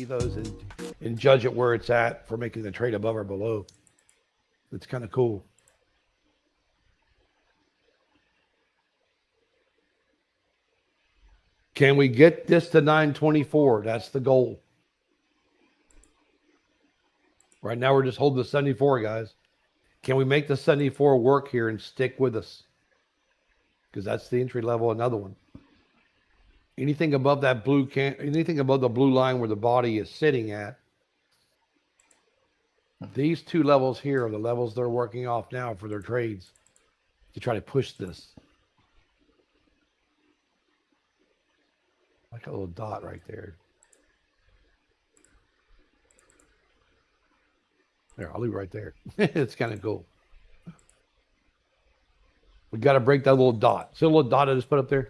those and judge it where it's at for making the trade above or below. It's kind of cool. Can we get this to 924? That's the goal. Right now, we're just holding the 74, guys. Can we make the 74 work here and stick with us? Because that's the entry level, another one. Anything above that anything above the blue line where the body is sitting at, these two levels here are the levels they're working off now for their trades to try to push this. Like a little dot right there. There, I'll leave it right there. It's kind of cool. We got to break that little dot. See the little dot I just put up there?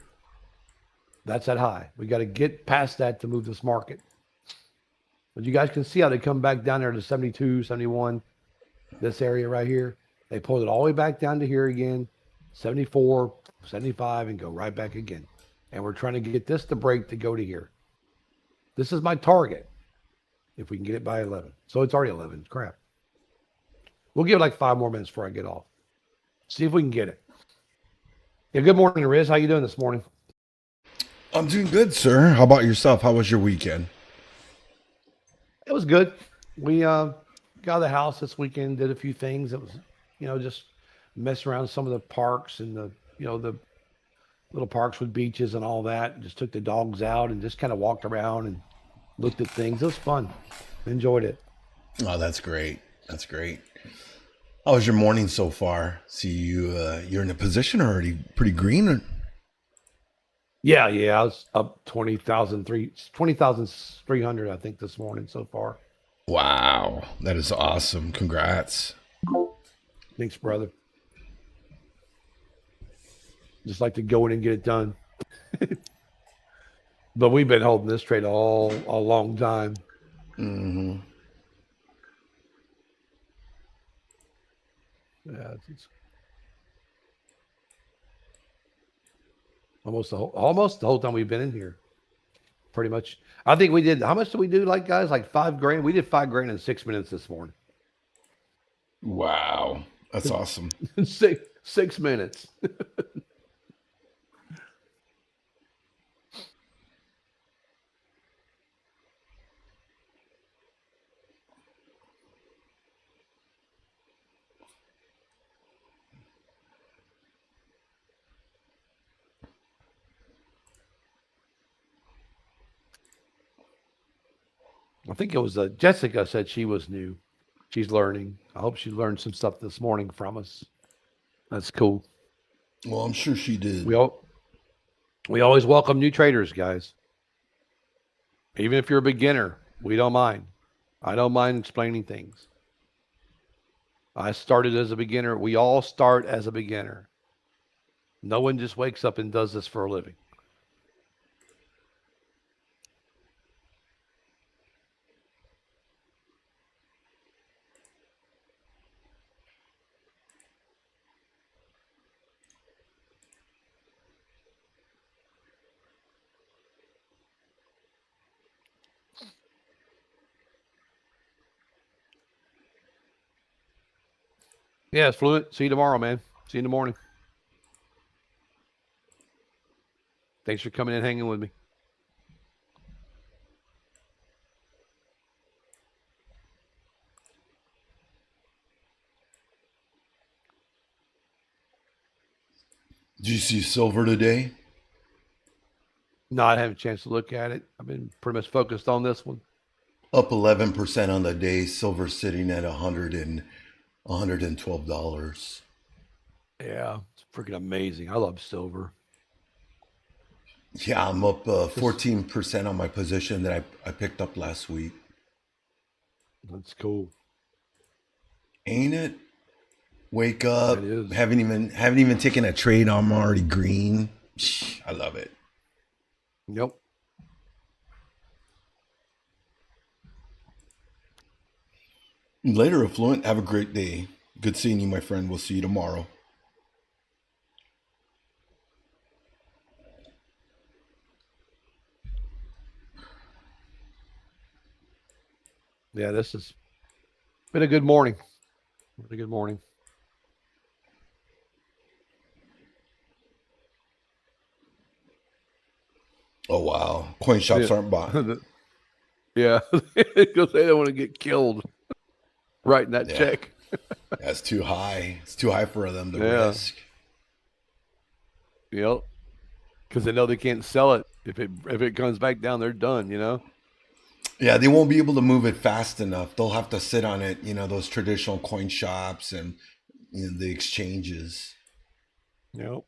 That's that high. We got to get past that to move this market. But you guys can see how they come back down there to 72, 71, this area right here. They pulled it all the way back down to here again, 74, 75, and go right back again. And we're trying to get this to break to go to here. This is my target, if we can get it by 11. So it's already 11. Crap. We'll give it like 5 more minutes before I get off. See if we can get it. Yeah, good morning, Riz. How you doing this morning? I'm doing good, sir. How about yourself? How was your weekend? It was good. We got out of the house this weekend, did a few things. It was, just mess around some of the parks and the little parks with beaches and all that. Just took the dogs out and just kind of walked around and looked at things. It was fun. Enjoyed it. Oh, that's great. That's great. How was your morning so far? See, you're in a position already, pretty green. Yeah. I was up 20,300, I think, this morning so far. Wow, that is awesome. Congrats. Thanks, brother. Just like to go in and get it done. But we've been holding this trade a long time. Mm-hmm. Yeah, it's almost the whole time we've been in here. Pretty much. I think we did. How much did we do, like, guys? Like $5,000. We did $5,000 in 6 minutes this morning. Wow, that's awesome. 6 minutes. I think it was Jessica said she was new. She's learning. I hope she learned some stuff this morning from us. That's cool. Well, I'm sure she did. We always welcome new traders, guys. Even if you're a beginner, we don't mind. I don't mind explaining things. I started as a beginner. We all start as a beginner. No one just wakes up and does this for a living. Yeah, it's fluent. See you tomorrow, man. See you in the morning. Thanks for coming in and hanging with me. Did you see silver today? No, I haven't a chance to look at it. I've been pretty much focused on this one. Up 11% on the day. Silver sitting at $112. Yeah, it's freaking amazing. I love silver. Yeah, I'm up 14% on my position that I picked up last week. That's cool. Ain't it? Wake up. It is. Haven't even taken a trade. I'm already green. I love it. Yep. Later, Affluent. Have a great day. Good seeing you, my friend. We'll see you tomorrow. Yeah, this has been a good morning. Been a good morning. Oh wow, coin Yeah. shops aren't bought. Yeah, because they don't want to get killed writing that Yeah, check. that's too high. It's too high for them to Yeah, risk. because they know they can't sell it if it comes back down, they're done. Yeah, they won't be able to move it fast enough. They'll have to sit on it. Those traditional coin shops and the exchanges. Yep.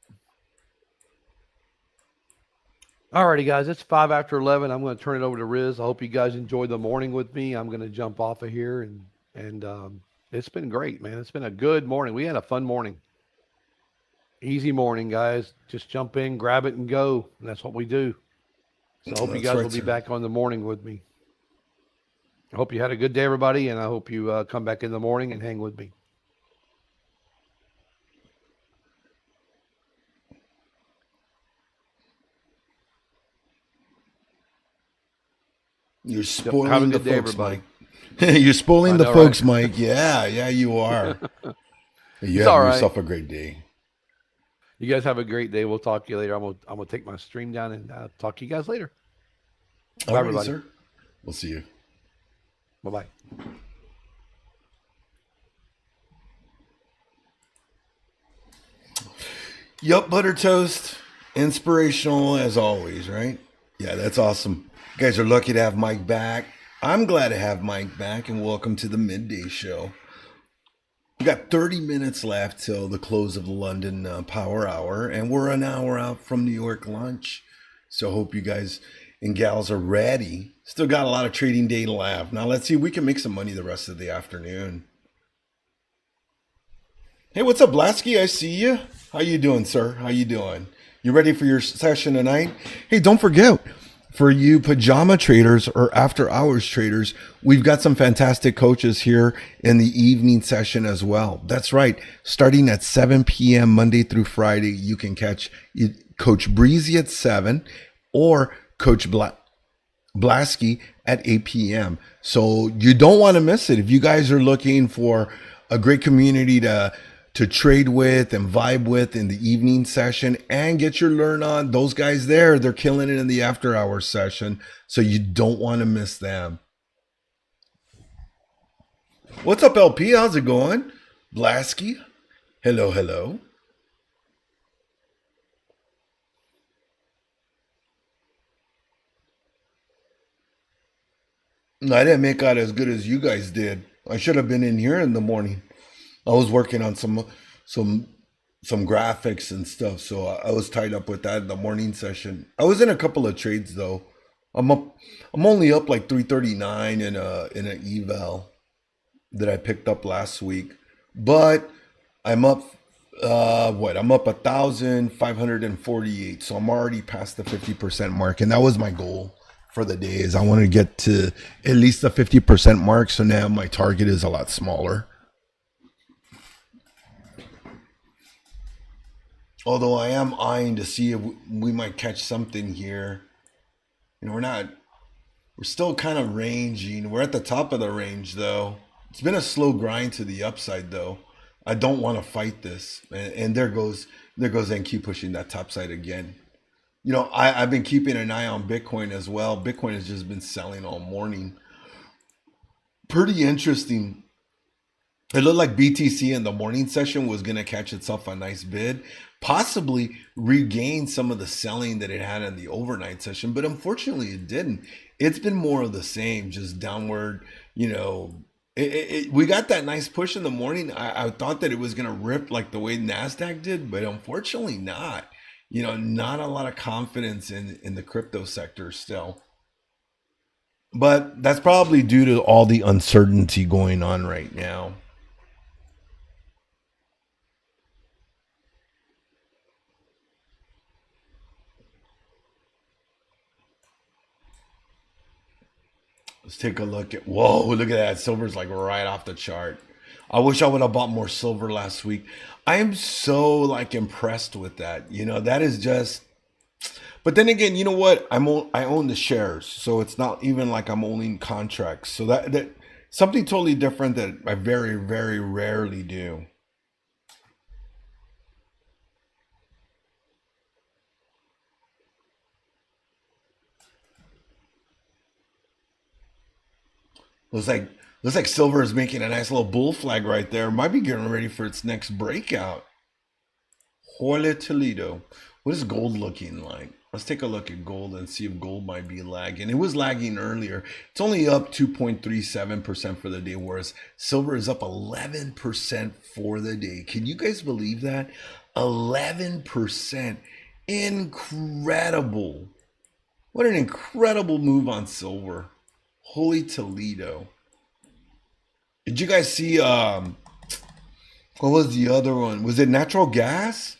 Alrighty, guys, it's 5 after 11. I'm going to turn it over to Riz. I hope you guys enjoyed the morning with me. I'm going to jump off of here, and it's been great, man. It's been a good morning. We had a fun morning. Easy morning, guys. Just jump in, grab it, and go. And that's what we do. So I hope you That's guys right, will be sir. back on the morning with me. I hope you had a good day, everybody, and I hope you come back in the morning and hang with me. You're Yep. Have a spoiling the good day, folks, everybody. Mike. You're spoiling I the know, right? folks, Mike. Yeah, you are. You It's have all right. yourself a great day. You guys have a great day. We'll talk to you later. I'm gonna take my stream down and talk to you guys later. Bye, Alrighty, everybody. sir. We'll see you. Bye bye. Yup, butter toast. Inspirational as always, right? Yeah, that's awesome. You guys are lucky to have Mike back. I'm glad to have Mike back, and welcome to the midday show. We got 30 minutes left till the close of the London Power Hour, and we're an hour out from New York lunch. So hope you guys and gals are ready. Still got a lot of trading day left. Now let's see if we can make some money the rest of the afternoon. Hey, what's up, Blasky? I see you. How you doing, sir? How you doing? You ready for your session tonight? Hey, don't forget, for you pajama traders or after hours traders, we've got some fantastic coaches here in the evening session as well. That's right. Starting at 7 p.m. Monday through Friday, you can catch Coach Breezy at 7 or Coach Blasky at 8 p.m. So you don't want to miss it. If you guys are looking for a great community to trade with and vibe with in the evening session and get your learn on, those guys they're killing it in the after hours session. So you don't want to miss them. What's up, LP? How's it going? Blasky? Hello. No, I didn't make out as good as you guys did. I should have been in here in the morning. I was working on some graphics and stuff, so I was tied up with that in the morning session. I was in a couple of trades though. I'm up. I'm only up like 339 in an eval that I picked up last week, but I'm up. I'm up 1,548, so I'm already past the 50% mark, and that was my goal for the day. Is I want to get to at least the 50% mark. So now my target is a lot smaller. Although I am eyeing to see if we might catch something here. We're still kind of ranging. We're at the top of the range though. It's been a slow grind to the upside though. I don't want to fight this. And there goes NQ pushing that top side again. I've been keeping an eye on Bitcoin as well. Bitcoin has just been selling all morning. Pretty interesting. It looked like BTC in the morning session was going to catch itself a nice bid, possibly regain some of the selling that it had in the overnight session, but unfortunately it didn't. It's been more of the same, just downward. We got that nice push in the morning. I thought that it was going to rip like the way NASDAQ did, but unfortunately not. Not a lot of confidence in the crypto sector still. But that's probably due to all the uncertainty going on right now. Let's take a look at, whoa, look at that. Silver's like right off the chart. I wish I would have bought more silver last week. I am so like impressed with that. That is just, but then again, you know what? I own the shares. So it's not even like I'm owning contracts. So that Something totally different that I very, very rarely do. Looks like looks like silver is making a nice little bull flag right there. Might be getting ready for its next breakout. Hola Toledo. What is gold looking like? Let's take a look at gold and see if gold might be lagging. It was lagging earlier. It's only up 2.37% for the day, whereas silver is up 11% for the day. Can you guys believe that? 11%. Incredible. What an incredible move on silver. Holy Toledo. Did you guys see what was the other one? Was it natural gas?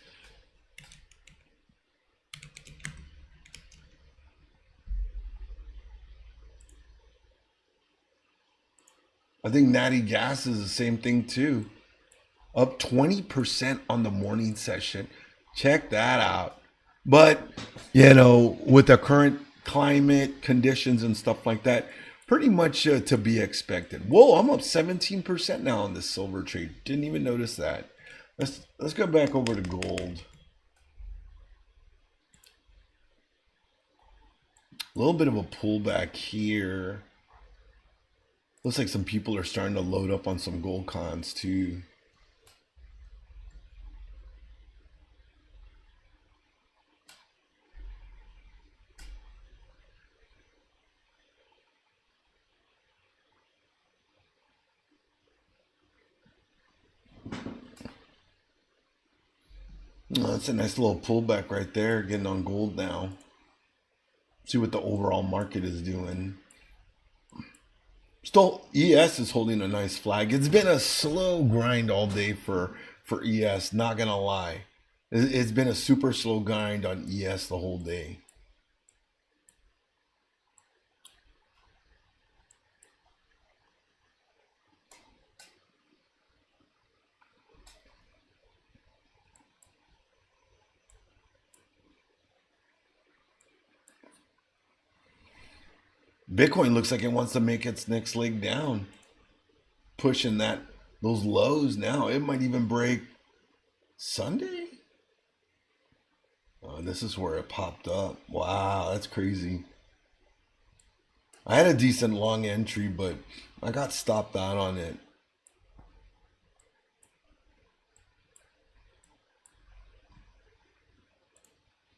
I think natty gas is the same thing too. Up 20% on the morning session. Check that out. But, with the current climate conditions and stuff like that, pretty much to be expected. Whoa, I'm up 17% now on this silver trade. Didn't even notice that. Let's go back over to gold. A little bit of a pullback here. Looks like some people are starting to load up on some gold cons too. Oh, that's a nice little pullback right there, getting on gold now. See what the overall market is doing. Still, ES is holding a nice flag. It's been a slow grind all day for ES, not gonna lie. It's been a super slow grind on ES the whole day. Bitcoin looks like it wants to make its next leg down, pushing those lows now. It might even break Sunday. Oh, this is where it popped up. Wow, that's crazy. I had a decent long entry, but I got stopped out on it.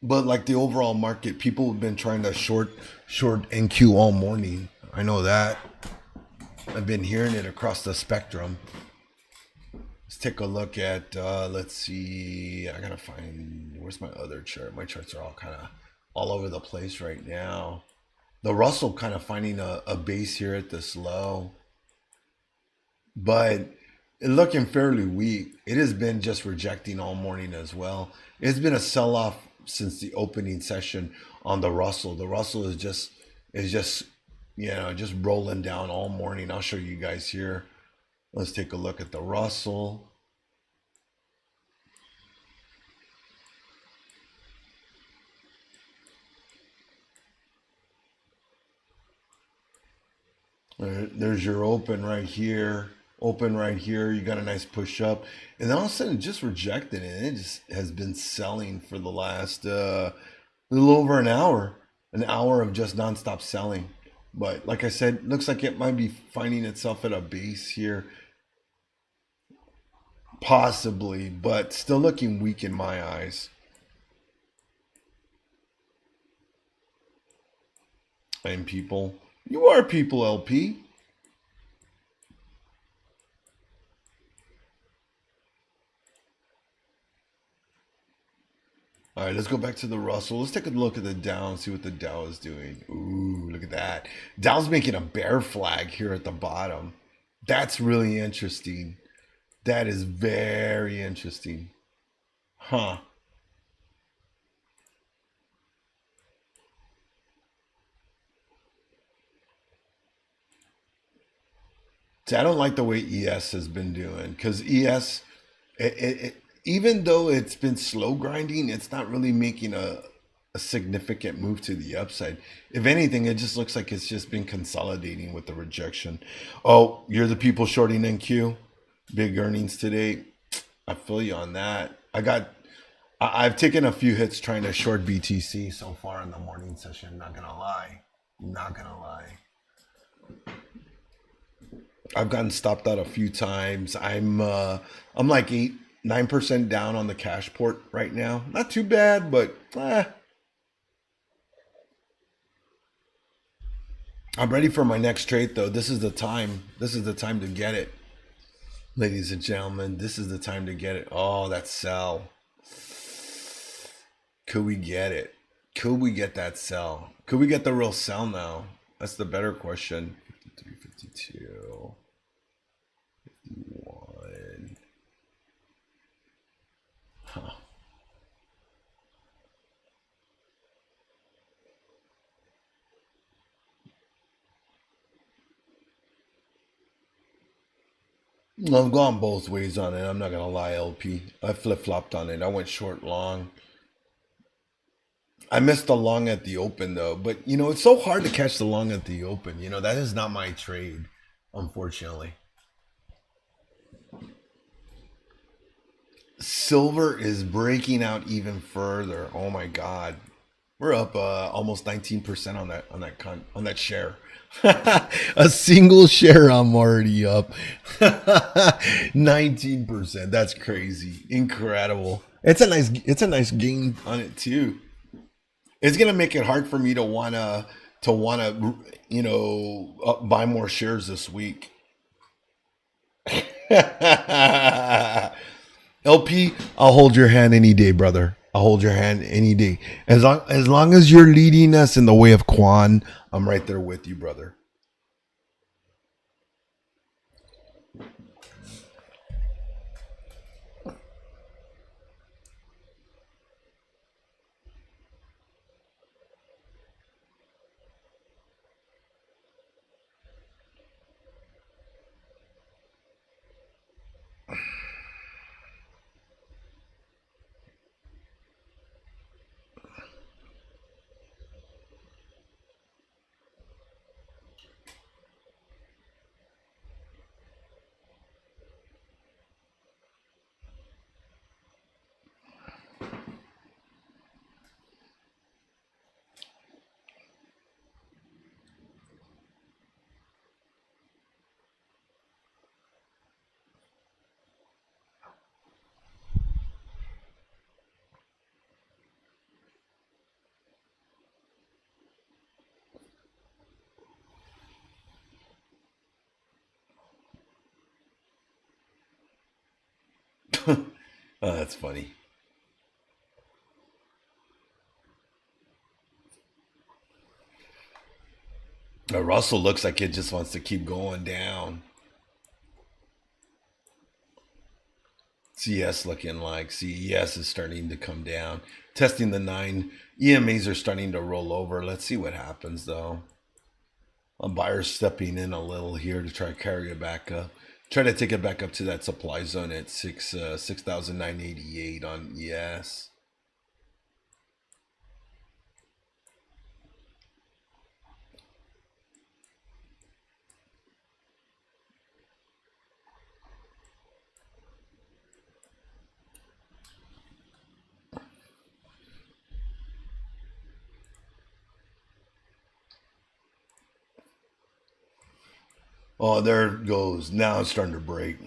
But like the overall market, people have been trying to short NQ all morning. I know that. I've been hearing it across the spectrum. Let's take a look at let's see. I gotta find, where's my other chart? My charts are all kind of all over the place right now. The Russell kind of finding a base here at this low, but it looking fairly weak. It has been just rejecting all morning as well. It's been a sell-off since the opening session on the Russell. The Russell is just just rolling down all morning. I'll show you guys here. Let's take a look at the Russell. There's your open right here. Open right here. You got a nice push up. And then all of a sudden it just rejected it. It just has been selling for the last little over an hour. An hour of just nonstop selling. But like I said, looks like it might be finding itself at a base here. Possibly, but still looking weak in my eyes. And people. You are people, LP. All right, let's go back to the Russell. Let's take a look at the Dow and see what the Dow is doing. Ooh, look at that. Dow's making a bear flag here at the bottom. That's really interesting. That is very interesting. Huh. See, I don't like the way ES has been doing, because ES, even though it's been slow grinding, it's not really making a significant move to the upside. If anything, it just looks like it's just been consolidating with the rejection. Oh, you're the people shorting NQ. Big earnings today. I feel you on that. I've taken a few hits trying to short BTC so far in the morning session. Not gonna lie. Not gonna lie. I've gotten stopped out a few times. I'm like 9% down on the cash port right now. Not too bad, but I'm ready for my next trade though. This is the time. This is the time to get it. Ladies and gentlemen, this is the time to get it. Oh, that sell. Could we get it? Could we get that sell? Could we get the real sell now? That's the better question. 53, 52, 51. Huh. I've gone both ways on it. I'm not gonna lie, LP. I flip-flopped on it. I went short long. I missed the long at the open though, but it's so hard to catch the long at the open. That is not my trade, unfortunately. Silver is breaking out even further. Oh my god. We're up almost 19% on that share. A single share I'm already up. 19%. That's crazy. Incredible. It's a nice gain on it too. It's gonna make it hard for me to wanna buy more shares this week. LP, I'll hold your hand any day, brother. I'll hold your hand any day. As long as you're leading us in the way of Quan, I'm right there with you, brother. Oh, that's funny. Russell looks like it just wants to keep going down. CS looking like CES is starting to come down. Testing the 9. EMAs are starting to roll over. Let's see what happens though. A buyer's stepping in a little here to try to carry it back up. Try to take it back up to that supply zone at 6,988 on ES. Oh, there it goes. Now it's starting to break.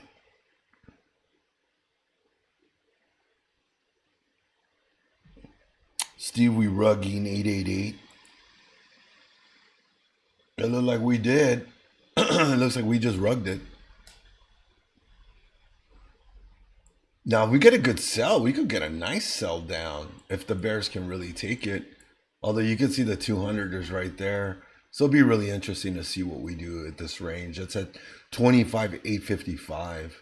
Steve, we rugging 888. It looked like we did. It looks like we just rugged it. Now, if we get a good sell, we could get a nice sell down if the bears can really take it. Although you can see the 200ers right there. So it'll be really interesting to see what we do at this range. It's at 25,855.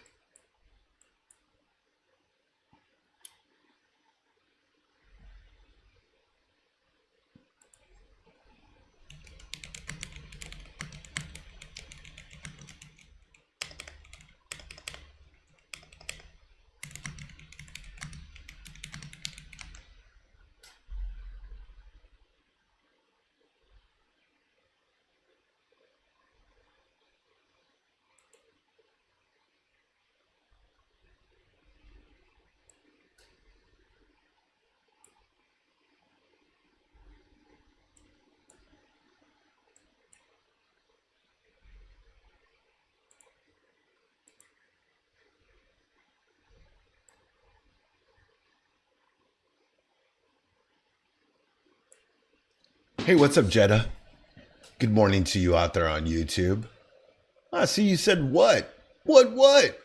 Hey, what's up, Jeddah? Good morning to you out there on YouTube. I see you said what? What?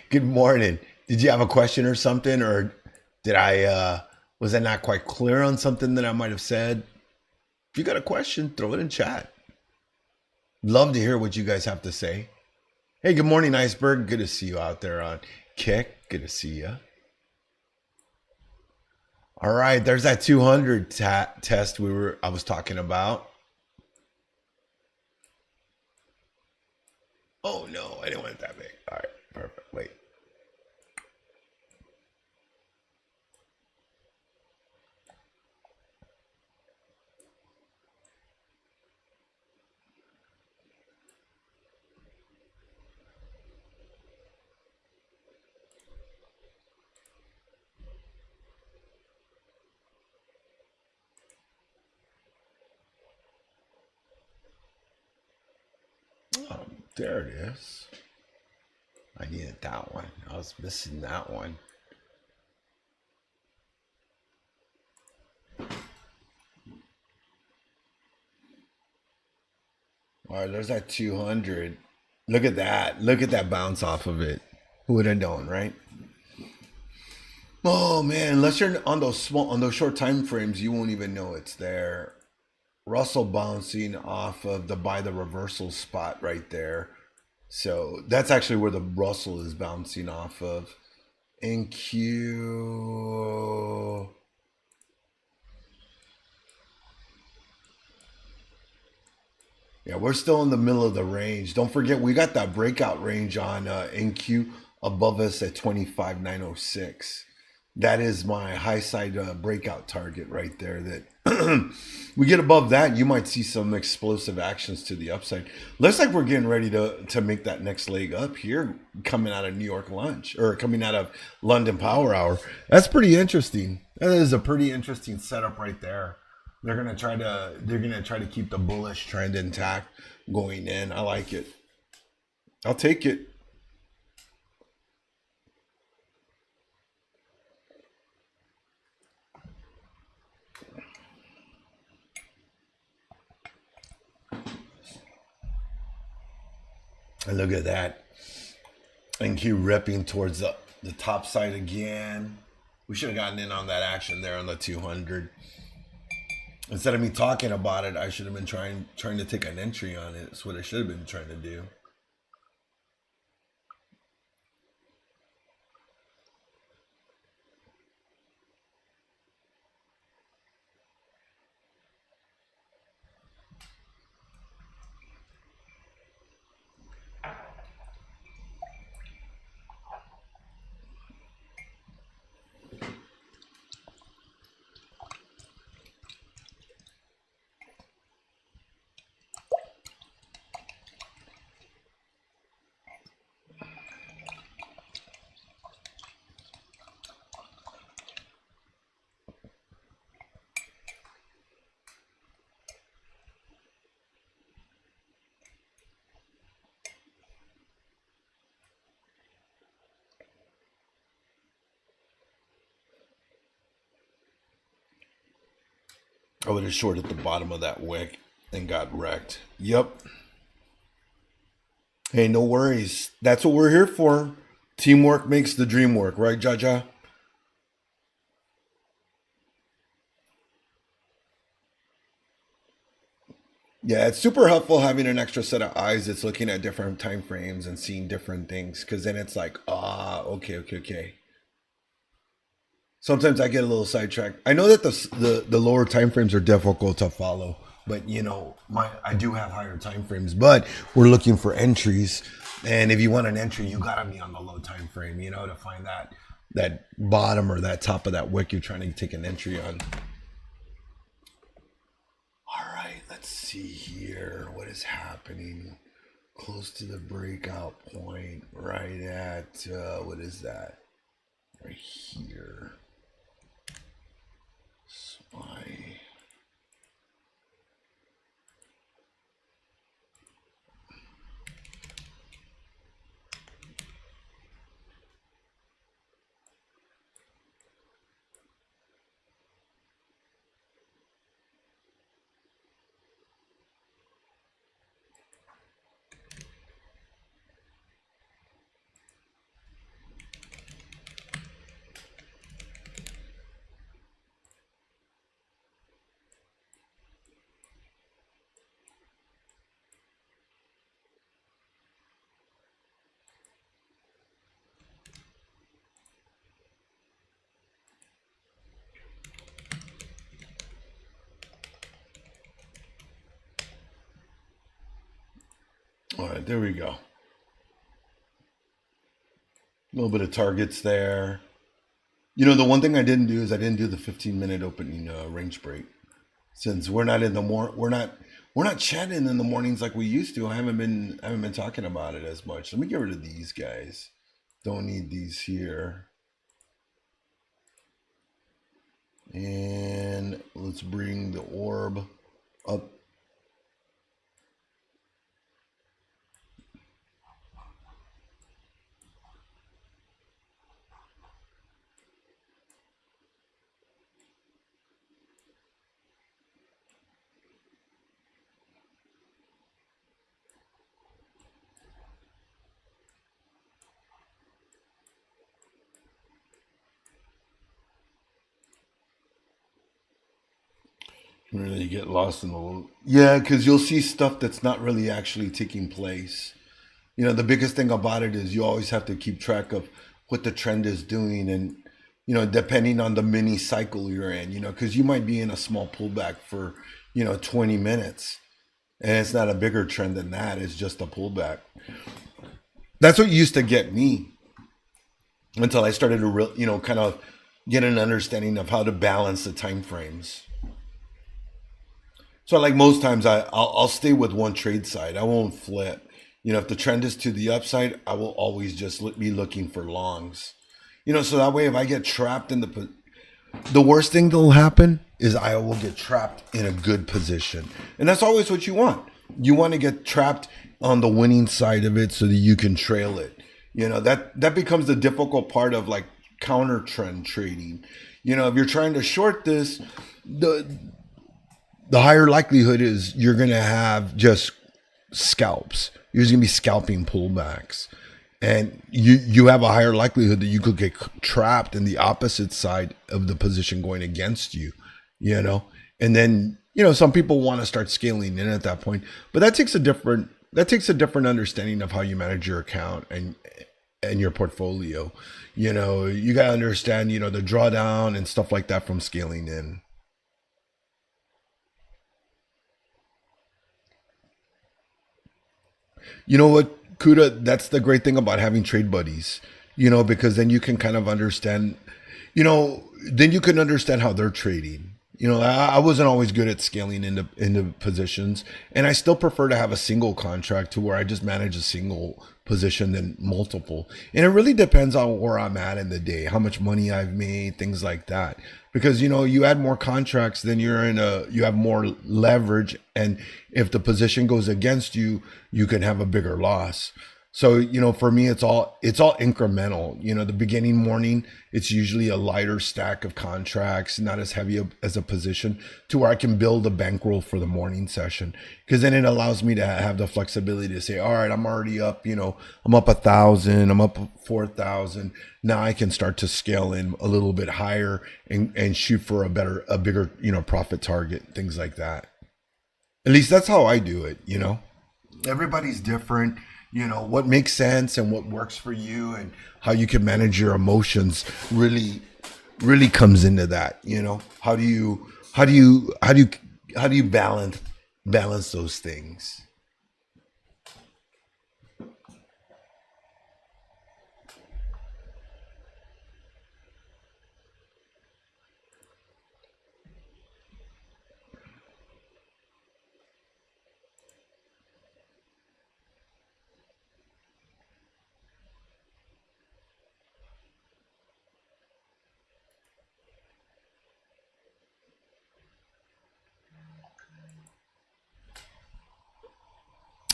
Good morning. Did you have a question or something, or did I was I not quite clear on something that I might have said? If you got a question, throw it in chat. Love to hear what you guys have to say. Hey, good morning, Iceberg. Good to see you out there on Kick. Good to see you. All right, there's that 200 test I was talking about. Oh no, I didn't want it that big. All right, perfect. Wait. Oh, there it is. I needed that one. I was missing that one. All right, there's that 200. Look at that. Look at that bounce off of it. Who would have known, right? Oh man, unless you're on those short time frames, you won't even know it's there. Russell bouncing off of the by the reversal spot right there. So that's actually where the Russell is bouncing off of. NQ. Yeah, we're still in the middle of the range. Don't forget, we got that breakout range on NQ above us at 25,906. That is my high side breakout target right there. That we get above that, you might see some explosive actions to the upside. Looks like we're getting ready to make that next leg up here, coming out of New York lunch or coming out of London Power Hour. That's pretty interesting. That is a pretty interesting setup right there. They're gonna try to keep the bullish trend intact going in. I like it. I'll take it. And look at that. And keep ripping towards the top side again. We should have gotten in on that action there on the 200. Instead of me talking about it, I should have been trying to take an entry on it. That's what I should have been trying to do. I would have shorted the bottom of that wick and got wrecked. Yep. Hey, no worries. That's what we're here for. Teamwork makes the dream work, right, Jaja? Yeah, it's super helpful having an extra set of eyes that's looking at different time frames and seeing different things, because then it's like, okay. Sometimes I get a little sidetracked. I know that the lower time frames are difficult to follow, but I do have higher time frames. But we're looking for entries, and if you want an entry, you gotta be on the low time frame, to find that bottom or that top of that wick you're trying to take an entry on. All right, let's see here. What is happening? Close to the breakout point, right at what is that? Right here. SPY. there we go. A little bit of targets there. You know, the one thing I didn't do is I didn't do the 15-minute opening range break. Since we're not in the we're not chatting in the mornings like we used to. I haven't been talking about it as much. Let me get rid of these guys. Don't need these here. And let's bring the orb up. Really get lost in the because you'll see stuff that's not really actually taking place. You know, the biggest thing about it is you always have to keep track of what the trend is doing, and you know, depending on the mini cycle you're in, you know, because you might be in a small pullback for 20 minutes, and it's not a bigger trend than that. It's just a pullback. That's what used to get me until I started to kind of get an understanding of how to balance the time frames. So like most times I'll stay with one trade side. I won't flip. You know, if the trend is to the upside, I will always just be looking for longs. You know, so that way if I get trapped in the worst thing that'll happen is I will get trapped in a good position. And that's always what you want. You want to get trapped on the winning side of it so that you can trail it. You know, that becomes the difficult part of like counter trend trading. You know, if you're trying to short this, the higher likelihood is you're going to have just scalps. You're just going to be scalping pullbacks. And you have a higher likelihood that you could get trapped in the opposite side of the position going against you, you know? And then, you know, some people want to start scaling in at that point, but that takes a different understanding of how you manage your account and your portfolio. You know, you got to understand, you know, the drawdown and stuff like that from scaling in. You know what, Kuda, that's the great thing about having trade buddies, you know, because then you can kind of understand, you know, then you can understand how they're trading. You know, I wasn't always good at scaling into positions, and I still prefer to have a single contract to where I just manage a single position than multiple. And it really depends on where I'm at in the day, how much money I've made, things like that. Because, you know, you add more contracts, then you have more leverage. And if the position goes against you, you can have a bigger loss. So, you know, for me, it's all incremental. You know, the beginning morning, it's usually a lighter stack of contracts, not as heavy as a position, to where I can build a bankroll for the morning session. Because then it allows me to have the flexibility to say, all right, I'm already up, you know, I'm up 1,000, I'm up 4,000. Now I can start to scale in a little bit higher and shoot for a bigger, you know, profit target, things like that. At least that's how I do it, you know. Everybody's different. You know, what makes sense and what works for you and how you can manage your emotions really comes into that. You know, how do you balance those things?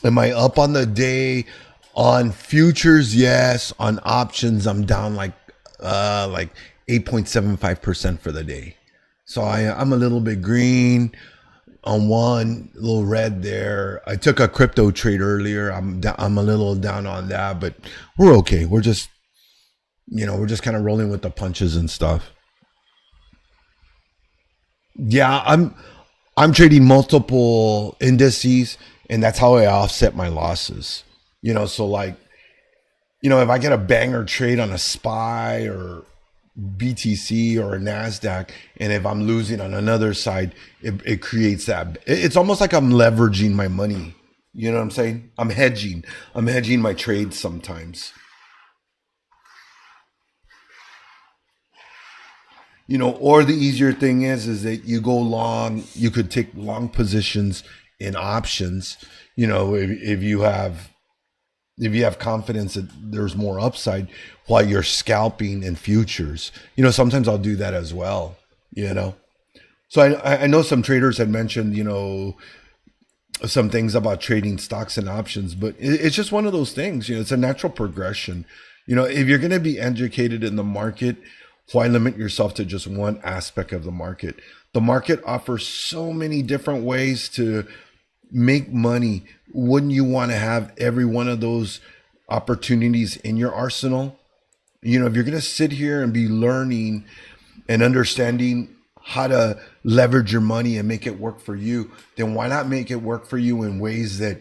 Am I up on the day? On futures, yes. On options, I'm down like 8.75% for the day. So I'm a little bit green on one, a little red there. I took a crypto trade earlier. I'm a little down on that, but we're okay. We're just kind of rolling with the punches and stuff. Yeah, I'm trading multiple indices, and that's how I offset my losses. You know, so like, you know, if I get a banger trade on a SPY or BTC or a NASDAQ, and if I'm losing on another side, it creates that. It's almost like I'm leveraging my money You know what I'm saying? I'm hedging. I'm hedging my trades sometimes. Or the easier thing is that you go long, you could take long positions in options, if you have confidence that there's more upside while you're scalping in futures. Sometimes I'll do that as well, you know. So I know some traders had mentioned, some things about trading stocks and options, but it's just one of those things. It's a natural progression. If you're going to be educated in the market, why limit yourself to just one aspect of the market? The market offers so many different ways to make money. Wouldn't you want to have every one of those opportunities in your arsenal? If you're going to sit here and be learning and understanding how to leverage your money and make it work for you, then why not make it work for you in ways that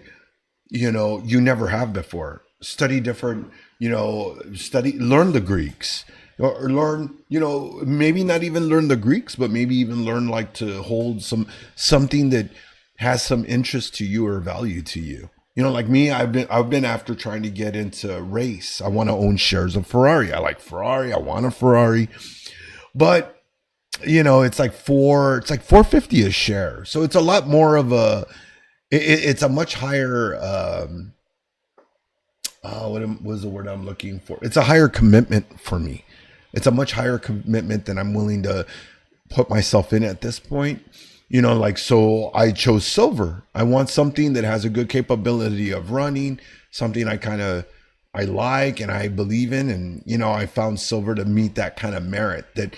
you never have before? Study different, learn the Greeks, or learn, maybe not even learn the Greeks, but maybe even learn like to hold something that has some interest to you or value to you. Like me, I've been after trying to get into race. I want to own shares of Ferrari. I like Ferrari. I want a Ferrari, but it's like 450 a share. So it's a lot more of it's a much higher, what was the word I'm looking for? It's a higher commitment for me. It's a much higher commitment than I'm willing to put myself in at this point. So I chose silver. I want something that has a good capability of running, something I like and I believe in. And, I found silver to meet that kind of merit. That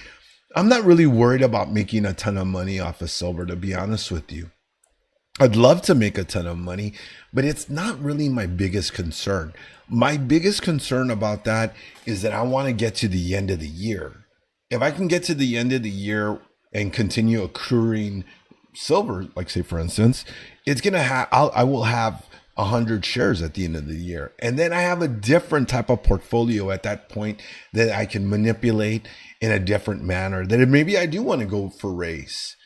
I'm not really worried about making a ton of money off of silver, to be honest with you. I'd love to make a ton of money, but it's not really my biggest concern. My biggest concern about that is that I want to get to the end of the year. If I can get to the end of the year and continue accruing silver, like say for instance, it's gonna have I will have 100 shares at the end of the year, and then I have a different type of portfolio at that point that I can manipulate in a different manner. That maybe I do want to go for race.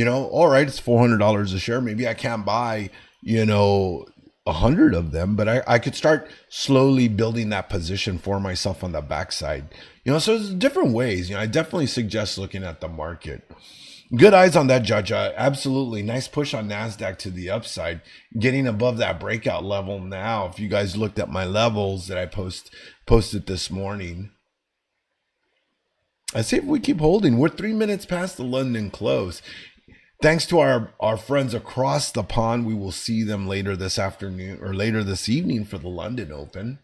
All right, it's $400 a share. Maybe I can't buy 100 of them, but I could start slowly building that position for myself on the backside. So there's different ways. I definitely suggest looking at the market. Good eyes on that, Judge. Absolutely. Nice push on NASDAQ to the upside, getting above that breakout level now. If you guys looked at my levels that I posted this morning, I see if we keep holding. We're 3 minutes past the London close. Thanks to our friends across the pond. We will see them later this afternoon or later this evening for the London Open.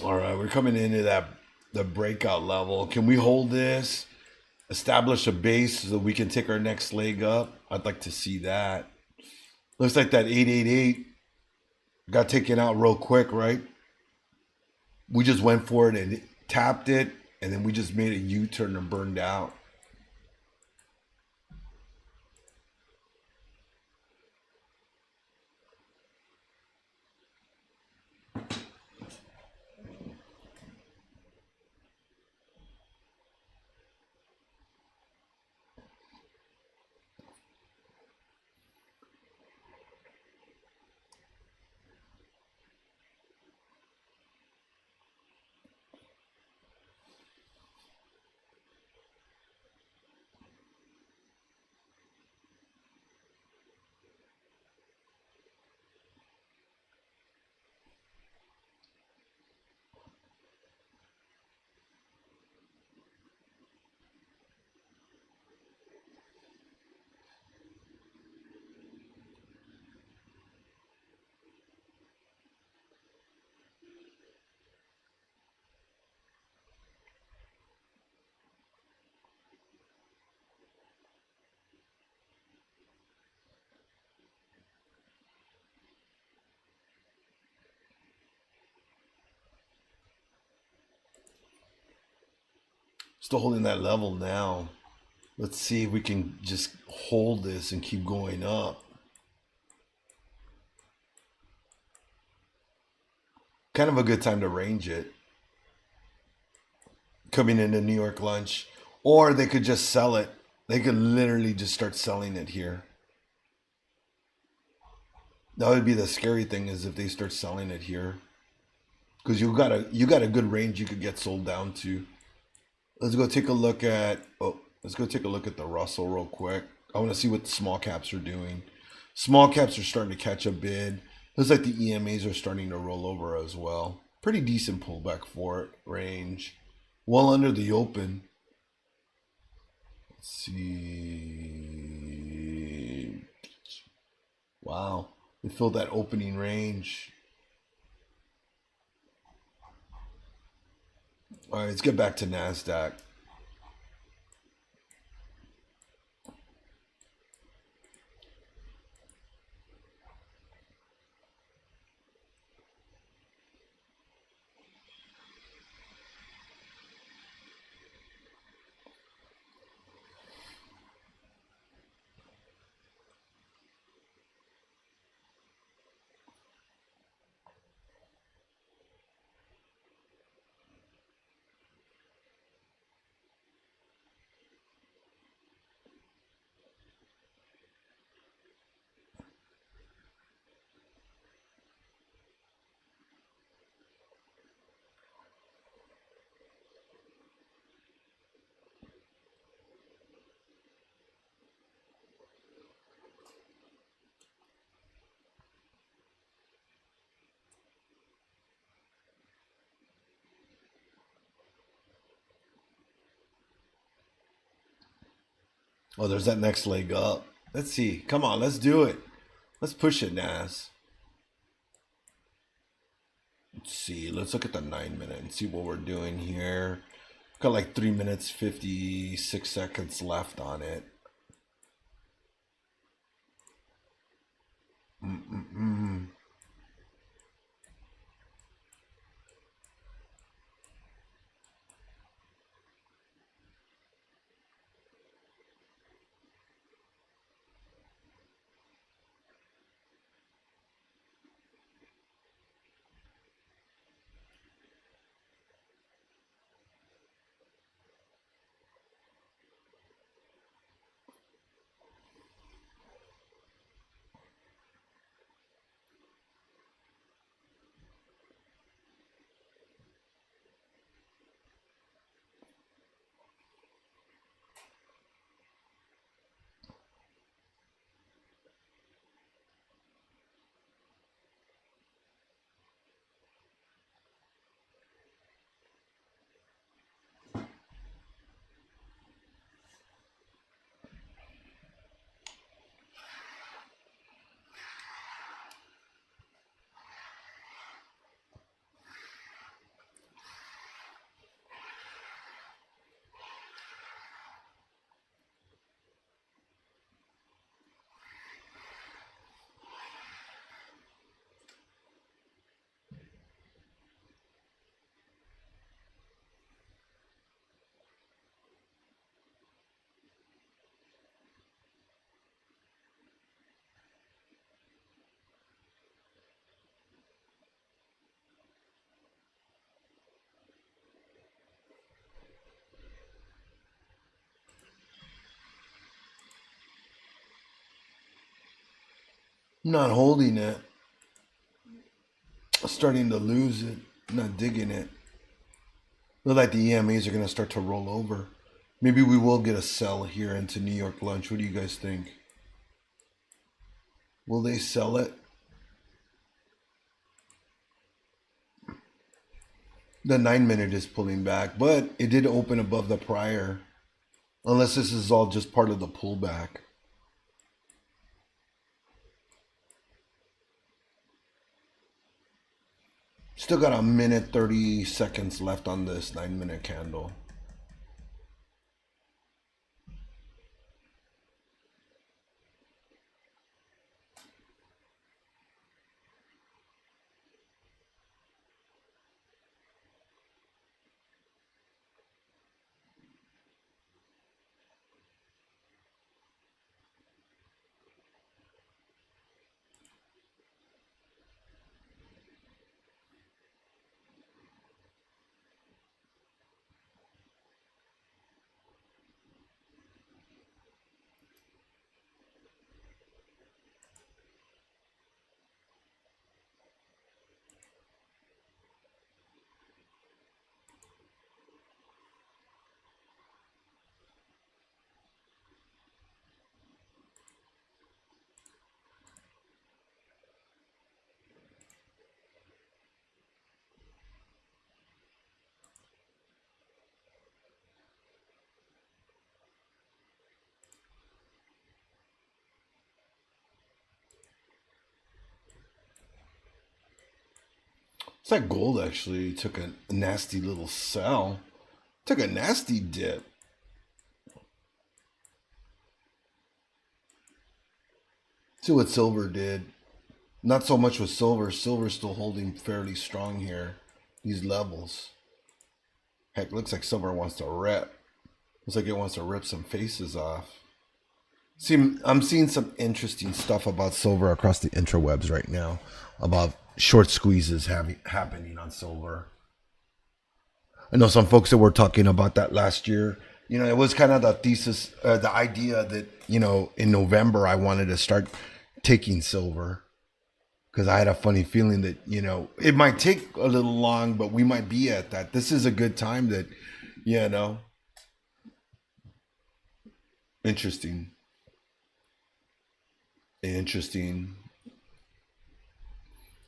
All right, we're coming into the breakout level. Can we hold this? Establish a base so that we can take our next leg up? I'd like to see that. Looks like that 888 got taken out real quick, right? We just went for it and tapped it, and then we just made a U-turn and burned out. Still holding that level now. Let's see if we can just hold this and keep going up. Kind of a good time to range it. Coming into New York lunch. Or they could just sell it. They could literally just start selling it here. That would be the scary thing, is if they start selling it here. Because you got a good range you could get sold down to. Let's go take a look at the Russell real quick. I want to see what the small caps are doing. Small caps are starting to catch a bid. Looks like the EMAs are starting to roll over as well. Pretty decent pullback for it. Range. Well under the open. Let's see. Wow. They filled that opening range. All right, let's get back to NASDAQ. Oh, there's that next leg up. Let's see. Come on, let's do it. Let's push it, Nas. Let's see. Let's look at the 9-minute and see what we're doing here. Got like 3 minutes, 56 seconds left on it. Not holding it. Starting to lose it. Not digging it. Look like the EMAs are going to start to roll over. Maybe we will get a sell here into New York lunch. What do you guys think? Will they sell it? The 9-minute is pulling back, but it did open above the prior. Unless this is all just part of the pullback. Still got a minute 30 seconds left on this 9-minute candle. It's like gold actually took a nasty little sell. Took a nasty dip. See what silver did. Not so much with silver. Silver's still holding fairly strong here. These levels. Heck, looks like silver wants to rip. Looks like it wants to rip some faces off. See, I'm seeing some interesting stuff about silver across the intrawebs right now. About short squeezes happening on silver. I know some folks that were talking about that last year. You know, it was kind of the thesis, the idea that, you know, in November I wanted to start taking silver. Because I had a funny feeling that, you know, it might take a little long, but we might be at that. This is a good time that, you know. Interesting. Interesting.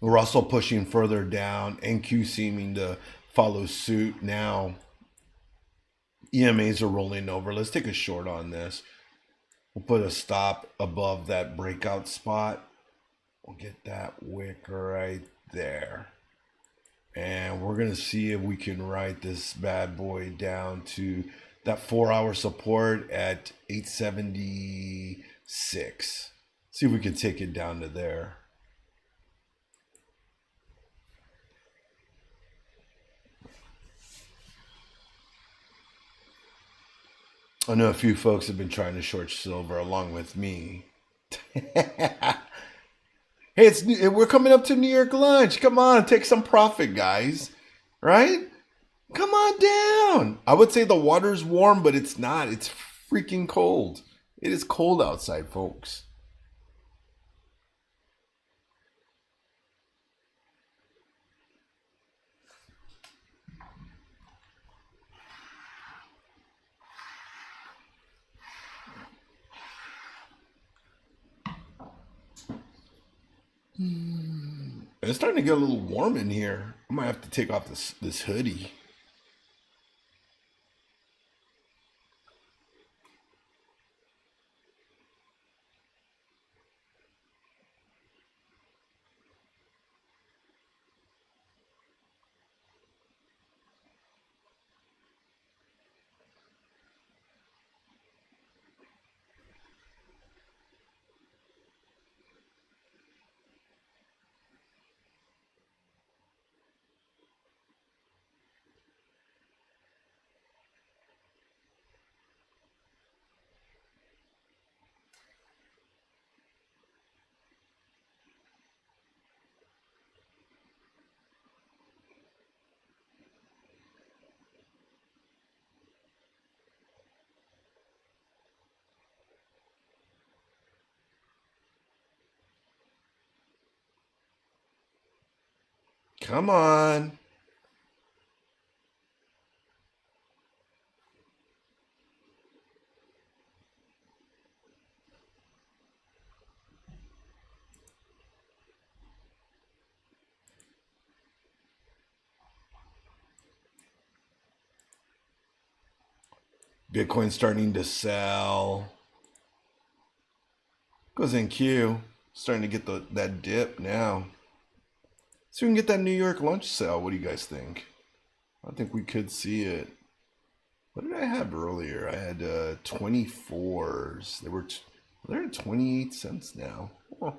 We're also pushing further down. NQ seeming to follow suit now. EMAs are rolling over. Let's take a short on this. We'll put a stop above that breakout spot. We'll get that wick right there. And we're going to see if we can write this bad boy down to that 4-hour support at 876. See if we can take it down to there. I know a few folks have been trying to short silver along with me. Hey, we're coming up to New York lunch. Come on, take some profit, guys. Right? Come on down. I would say the water's warm, but it's not. It's freaking cold. It is cold outside, folks. It's starting to get a little warm in here. I might have to take off this hoodie. Come on. Bitcoin starting to sell. Goes in Q. Starting to get that dip now. So we can get that New York lunch sale. What do you guys think? I think we could see it. What did I have earlier? I had 24s. They're at 28 cents now. Oh.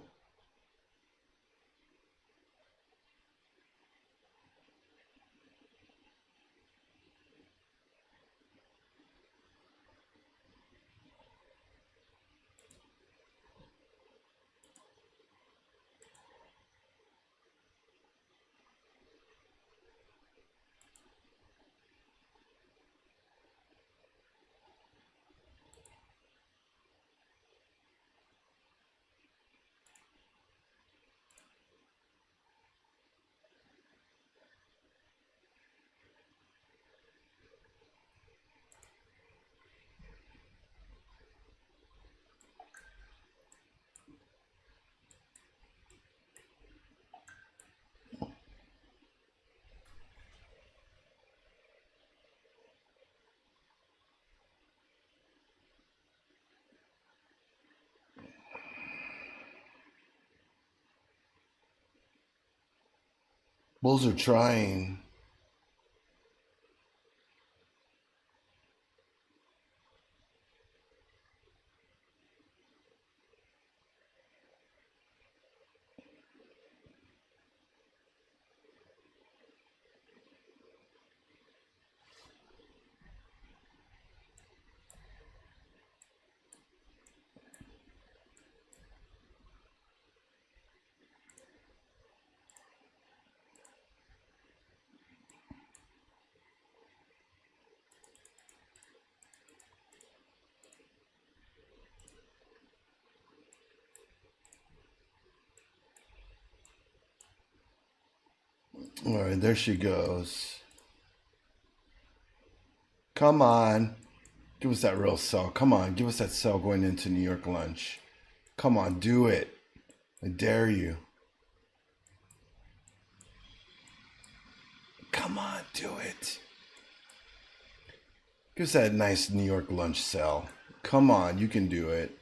Bulls are trying. All right, there she goes. Come on. Give us that real sell. Come on, give us that sell going into New York lunch. Come on, do it. I dare you. Come on, do it. Give us that nice New York lunch sell. Come on, you can do it.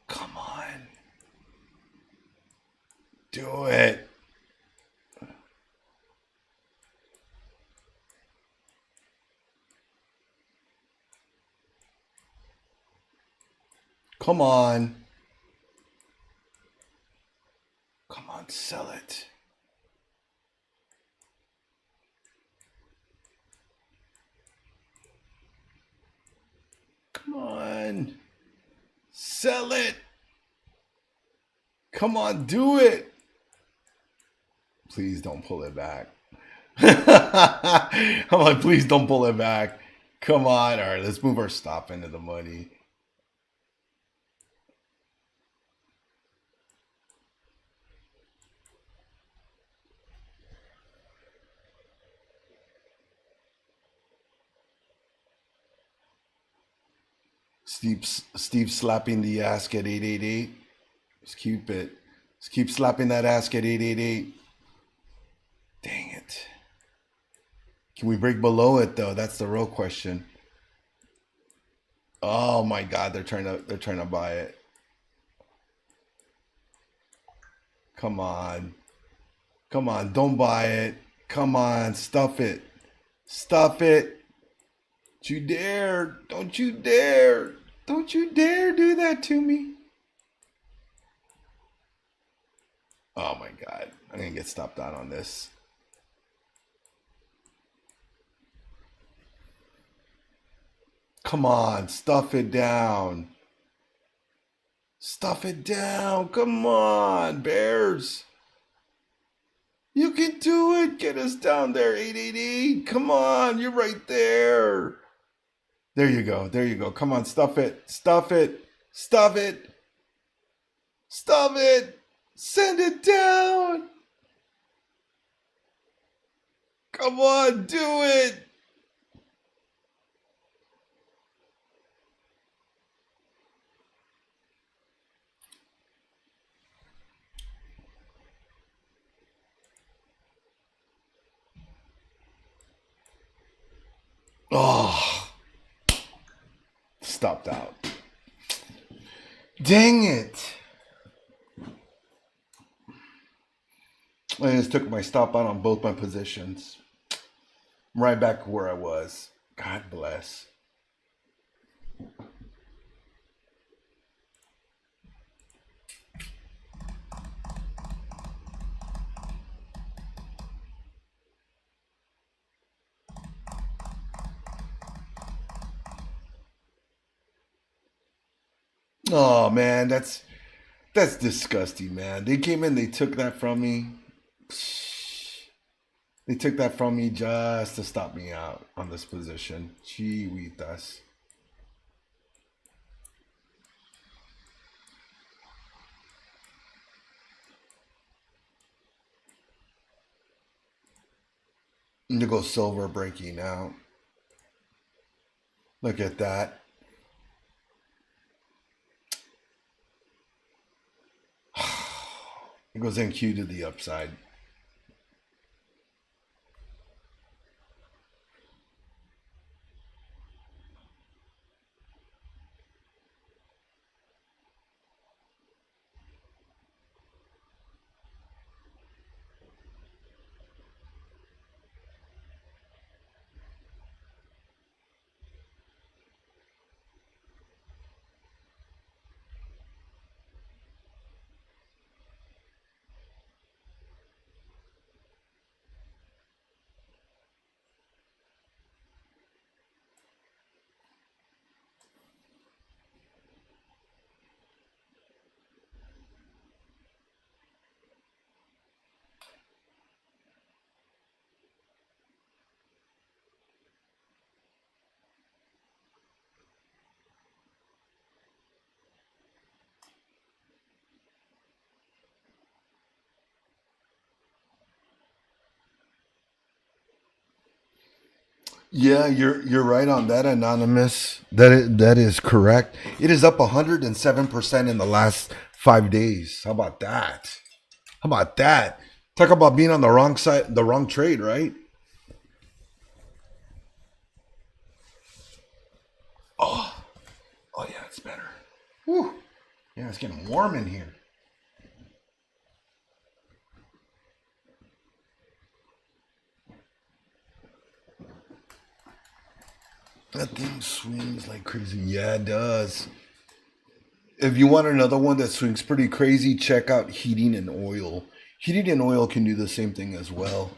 Come on. Do it. Come on. Come on, sell it. Come on. Sell it. Come on, do it. Please don't pull it back. I'm like, please don't pull it back. Come on. All right, let's move our stop into the money. Steve slapping the ask at 888. Let's keep it. Let's keep slapping that ask at 888. Dang it. Can we break below it though? That's the real question. Oh my God, they're trying to buy it. Come on. Come on, don't buy it. Come on, stuff it. Stuff it. Don't you dare. Don't you dare. Don't you dare do that to me. Oh my God. I'm going to get stopped out on this. Come on, stuff it down. Stuff it down. Come on, Bears. You can do it. Get us down there, 888. Come on, you're right there. There you go. There you go. Come on, stuff it. Stuff it. Stuff it. Stuff it. Send it down. Come on, do it. Oh, stopped out. Dang it. I just took my stop out on both my positions. I'm right back where I was. God bless. Oh man, that's disgusting, man. They came in, they took that from me. They took that from me just to stop me out on this position. Chihuitas. Indigo silver breaking out. Look at that. It goes NQ to the upside. Yeah, you're right on that, anonymous. That is correct. It is up 107% in the last 5 days. How about that? How about that? Talk about being on the wrong side, the wrong trade, right? Oh yeah, it's better. Whew. Yeah, it's getting warm in here. That thing swings like crazy. Yeah, it does. If you want another one that swings pretty crazy, check out heating and oil. Heating and oil can do the same thing as well.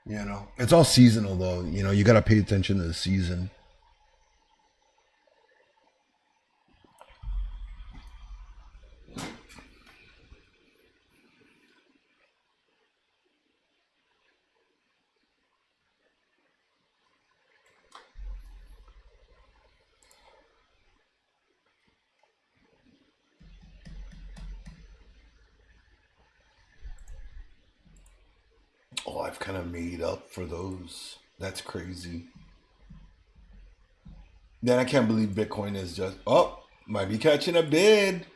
It's all seasonal though. You got to pay attention to the season. Oh, I've kind of made up for those. That's crazy. Then I can't believe Bitcoin is just, might be catching a bid.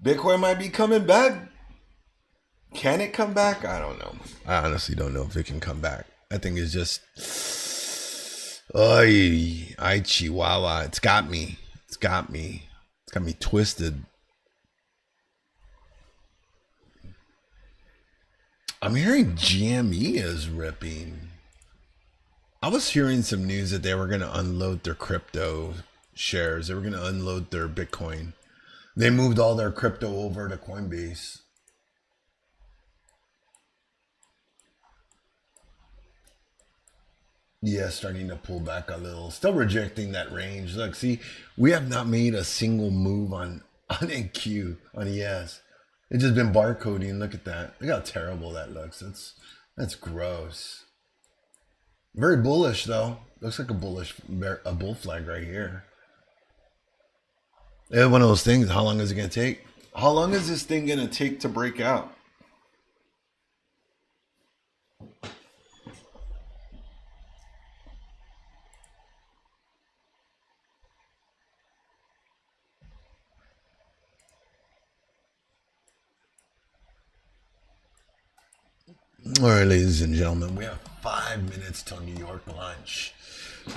Bitcoin might be coming back. Can it come back? I don't know. I honestly don't know if it can come back. I think it's just, ay, chihuahua. It's got me. It's got me. It's got me twisted. I'm hearing GME is ripping. I was hearing some news that they were going to unload their crypto shares. They were going to unload their Bitcoin. They moved all their crypto over to Coinbase. Yeah, starting to pull back a little. Still rejecting that range. Look, see, we have not made a single move on NQ, on ES. It's just been barcoding. Look at that. Look how terrible that looks. That's gross. Very bullish though. Looks like a bull flag right here. Yeah, one of those things. How long is it gonna take? How long is this thing gonna take to break out? All right, ladies and gentlemen, we have 5 minutes till New York lunch.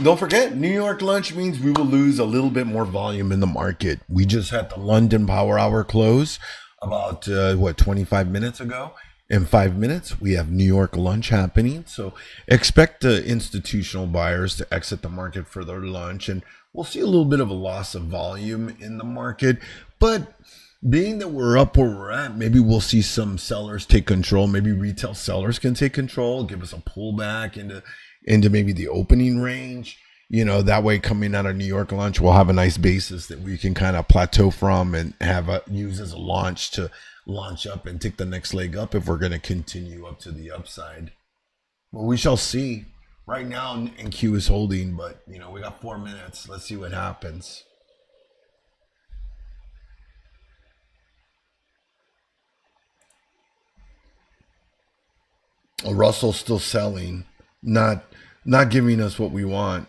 Don't forget, New York lunch means we will lose a little bit more volume in the market. We just had the London Power Hour close about, 25 minutes ago. In 5 minutes, we have New York lunch happening. So expect the institutional buyers to exit the market for their lunch. And we'll see a little bit of a loss of volume in the market. But being that we're up where we're at, maybe we'll see some sellers take control. Maybe retail sellers can take control, give us a pullback into maybe the opening range. That way coming out of New York lunch, we'll have a nice basis that we can kind of plateau from and use as a launch to launch up and take the next leg up if we're going to continue up to the upside. Well, we shall see. Right now, NQ is holding, but we got 4 minutes. Let's see what happens. Russell's still selling, not giving us what we want.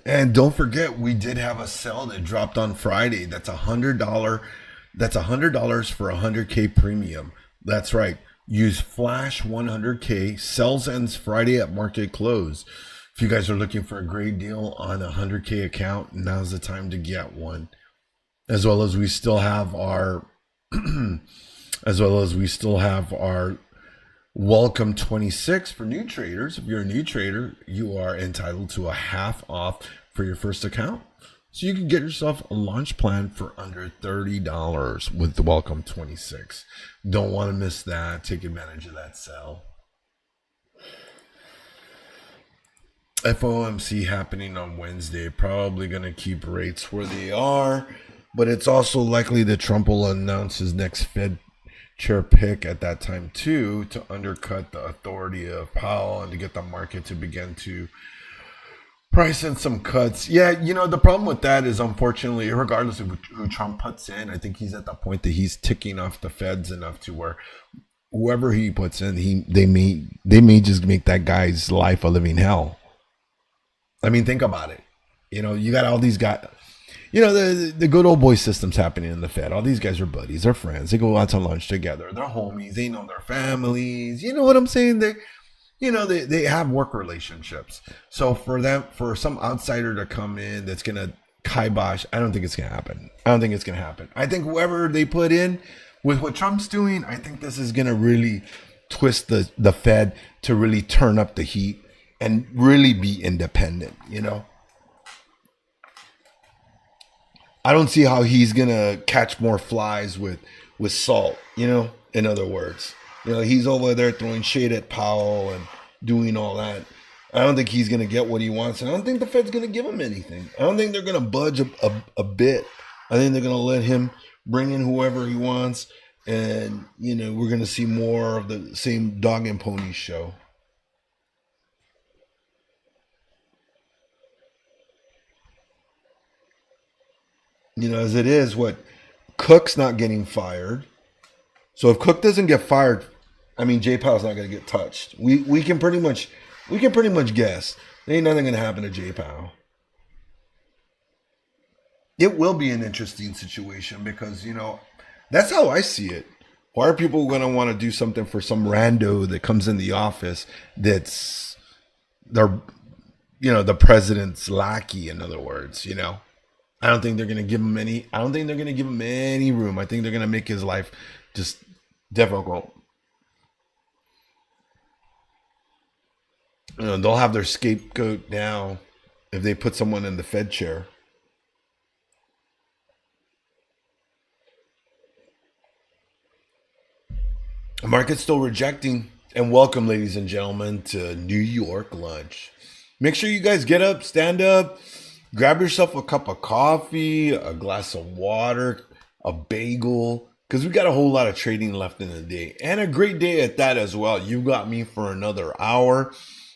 And don't forget, we did have a sell that dropped on Friday. That's $100. That's $100 for 100K premium. That's right. Use Flash 100K. Sells ends Friday at market close. If you guys are looking for a great deal on a 100K account, now's the time to get one. As well as we still have our, Welcome 26 for new traders. If you're a new trader, you are entitled to a half off for your first account. So you can get yourself a lunch plan for under $30 with the Welcome 26. Don't want to miss that. Take advantage of that sale. FOMC happening on Wednesday. Probably going to keep rates where they are, but it's also likely that Trump will announce his next Fed chair pick at that time too, to undercut the authority of Powell and to get the market to begin to price in some cuts. Yeah, the problem with that is, unfortunately, regardless of who Trump puts in, I think he's at the point that he's ticking off the feds enough to where whoever he puts in, they may just make that guy's life a living hell. I mean, think about it. You got all these guys. The good old boy system's happening in the Fed. All these guys are buddies. They're friends. They go out to lunch together. They're homies. They know their families. You know what I'm saying? They have work relationships. So for some outsider to come in that's going to kibosh, I don't think it's going to happen. I think whoever they put in with what Trump's doing, I think this is going to really twist the Fed to really turn up the heat and really be independent, I don't see how he's going to catch more flies with salt, in other words. He's over there throwing shade at Powell and doing all that. I don't think he's going to get what he wants. And I don't think the Fed's going to give him anything. I don't think they're going to budge a bit. I think they're going to let him bring in whoever he wants. And, we're going to see more of the same dog and pony show. As it is, Cook's not getting fired. So if Cook doesn't get fired, Jay Powell's not going to get touched. We can pretty much guess. There ain't nothing going to happen to Jay Powell. It will be an interesting situation because, that's how I see it. Why are people going to want to do something for some rando that comes in the office that's the president's lackey, in other words, I don't think they're going to give him any. I don't think they're going to give him any room. I think they're going to make his life just difficult. They'll have their scapegoat now if they put someone in the Fed chair. The market's still rejecting. And welcome, ladies and gentlemen, to New York lunch. Make sure you guys get up, stand up. Grab yourself a cup of coffee, a glass of water, a bagel, because we got a whole lot of trading left in the day. And a great day at that as well. You got me for another hour.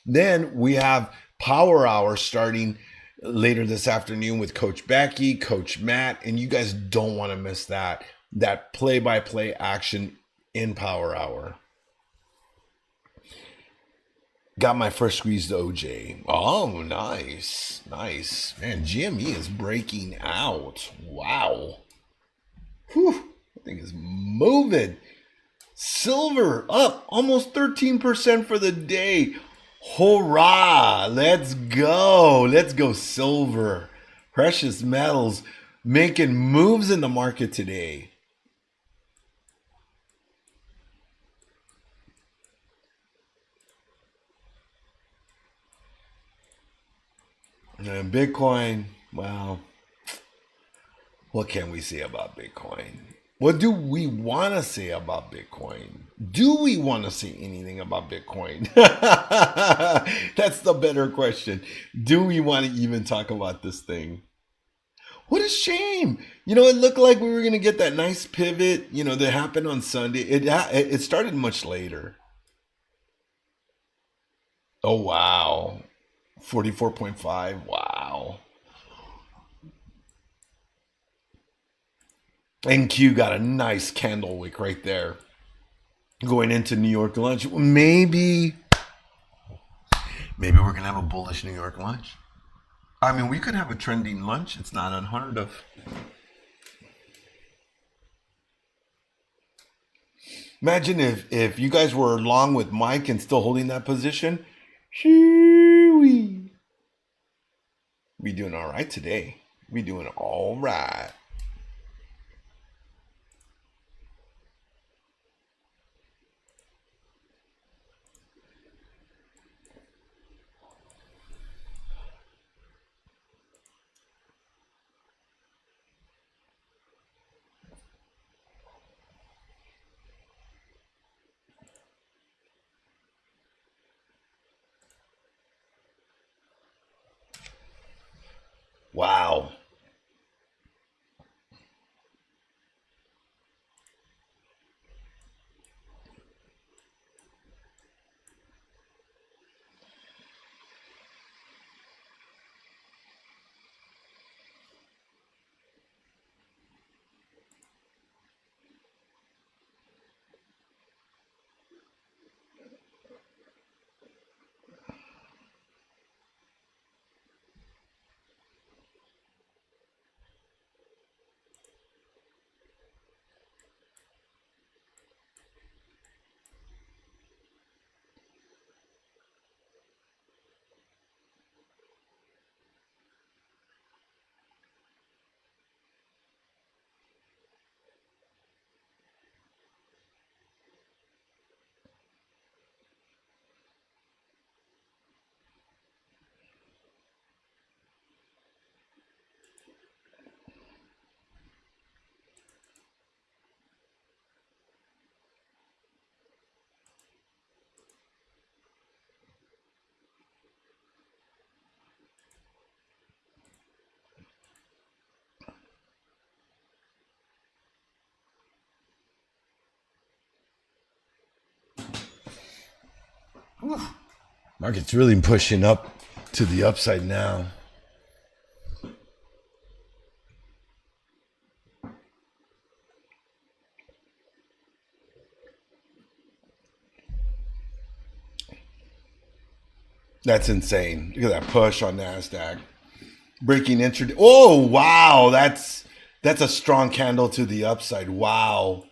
Then we have Power Hour starting later this afternoon with Coach Becky, Coach Matt, and you guys don't want to miss that play-by-play action in Power Hour. Got my first squeezed OJ. Oh, nice. Man, GME is breaking out. Wow. Whew. That thing is moving. Silver up almost 13% for the day. Hurrah. Let's go, silver. Precious metals making moves in the market today. And Bitcoin, well, what can we say about Bitcoin? What do we want to say about Bitcoin? Do we want to say anything about Bitcoin? That's the better question. Do we want to even talk about this thing? What a shame. It looked like we were going to get that nice pivot, that happened on Sunday. It started much later. Oh, wow. 44.5. Wow. NQ got a nice candle wick right there. Going into New York lunch. Maybe we're going to have a bullish New York lunch. We could have a trending lunch. It's not unheard of. Imagine if you guys were long with Mike and still holding that position. Shoo-wee. We doing all right today. We doing all right. Market's really pushing up to the upside now. That's insane. Look at that push on NASDAQ. Breaking intraday. Oh, wow. That's a strong candle to the upside. Wow.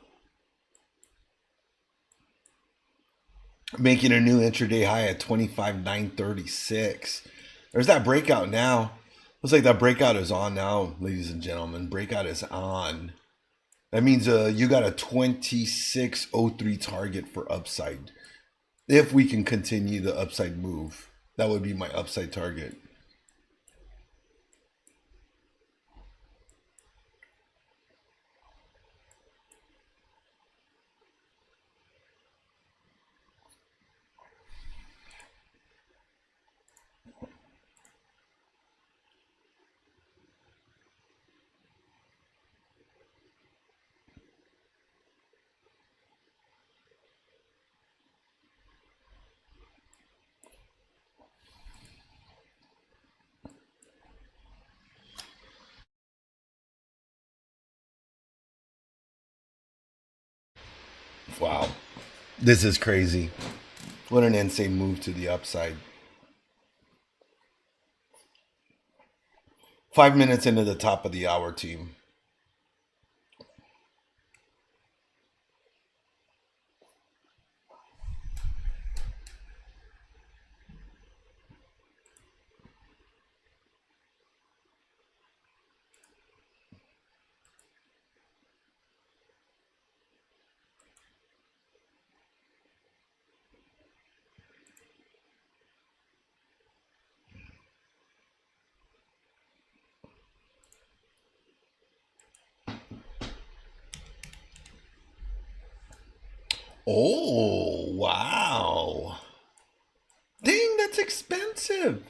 Making a new intraday high at 25,936. There's that breakout now. Looks like that breakout is on now, ladies and gentlemen. Breakout is on. That means you got a 2603 target for upside. If we can continue the upside move, that would be my upside target. Wow. This is crazy. What an insane move to the upside. 5 minutes into the top of the hour, team. Oh, wow. Dang, that's expensive.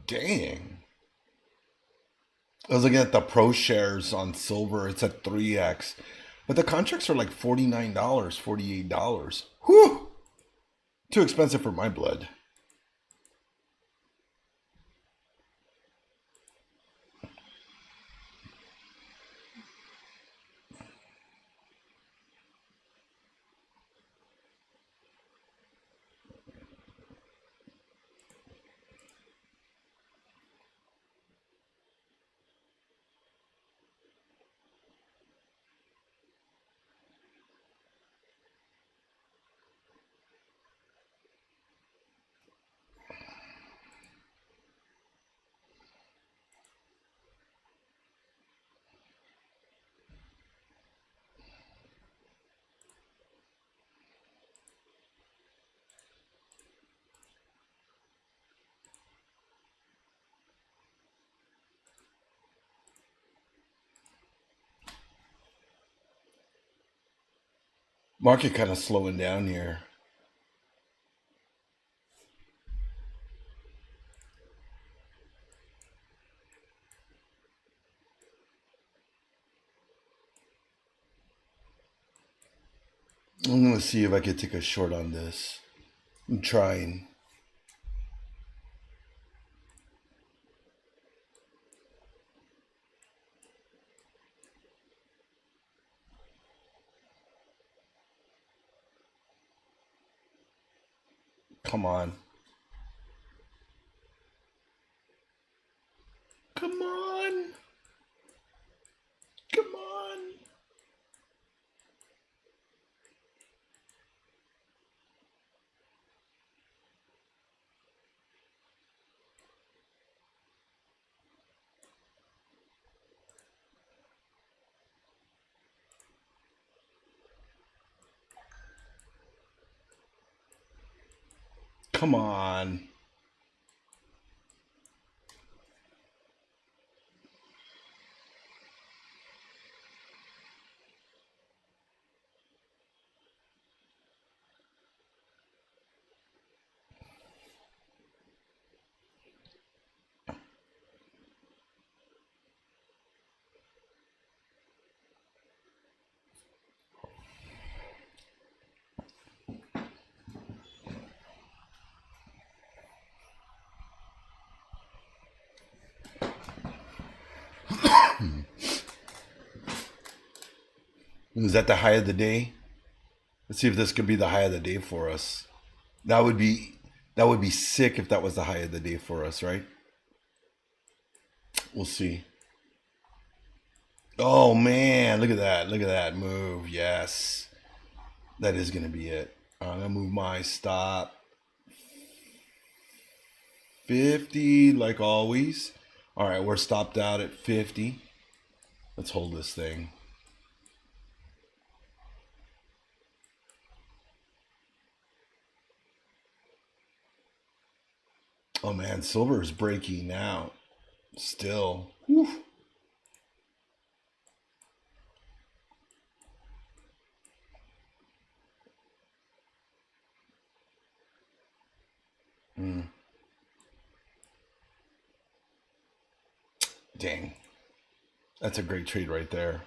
Dang. I was looking at the pro shares on silver. It's at 3x. But the contracts are like $49, $48. Whew. Too expensive for my blood. Market kind of slowing down here. I'm going to see if I could take a short on this. I'm trying. Come on. Come on. Come on. Come on. Is that the high of the day? Let's see if this could be the high of the day for us. That would be sick if that was the high of the day for us, right? We'll see. Oh man, look at that. Look at that move. Yes. That is going to be it. I'm going to move my stop 50 like always. All right, we're stopped out at 50. Let's hold this thing. Oh man, silver is breaking out still. Whew. Dang. That's a great trade right there.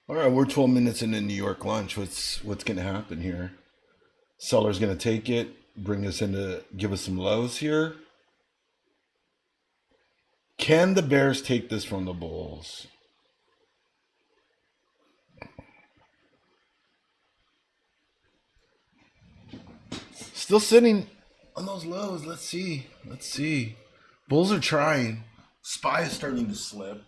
All right, we're 12 minutes into New York lunch. What's going to happen here? Seller's going to take it, bring us into, give us some lows here. Can the Bears take this from the Bulls? Still sitting on those lows. Let's see. Let's see. Bulls are trying. SPY is starting to slip.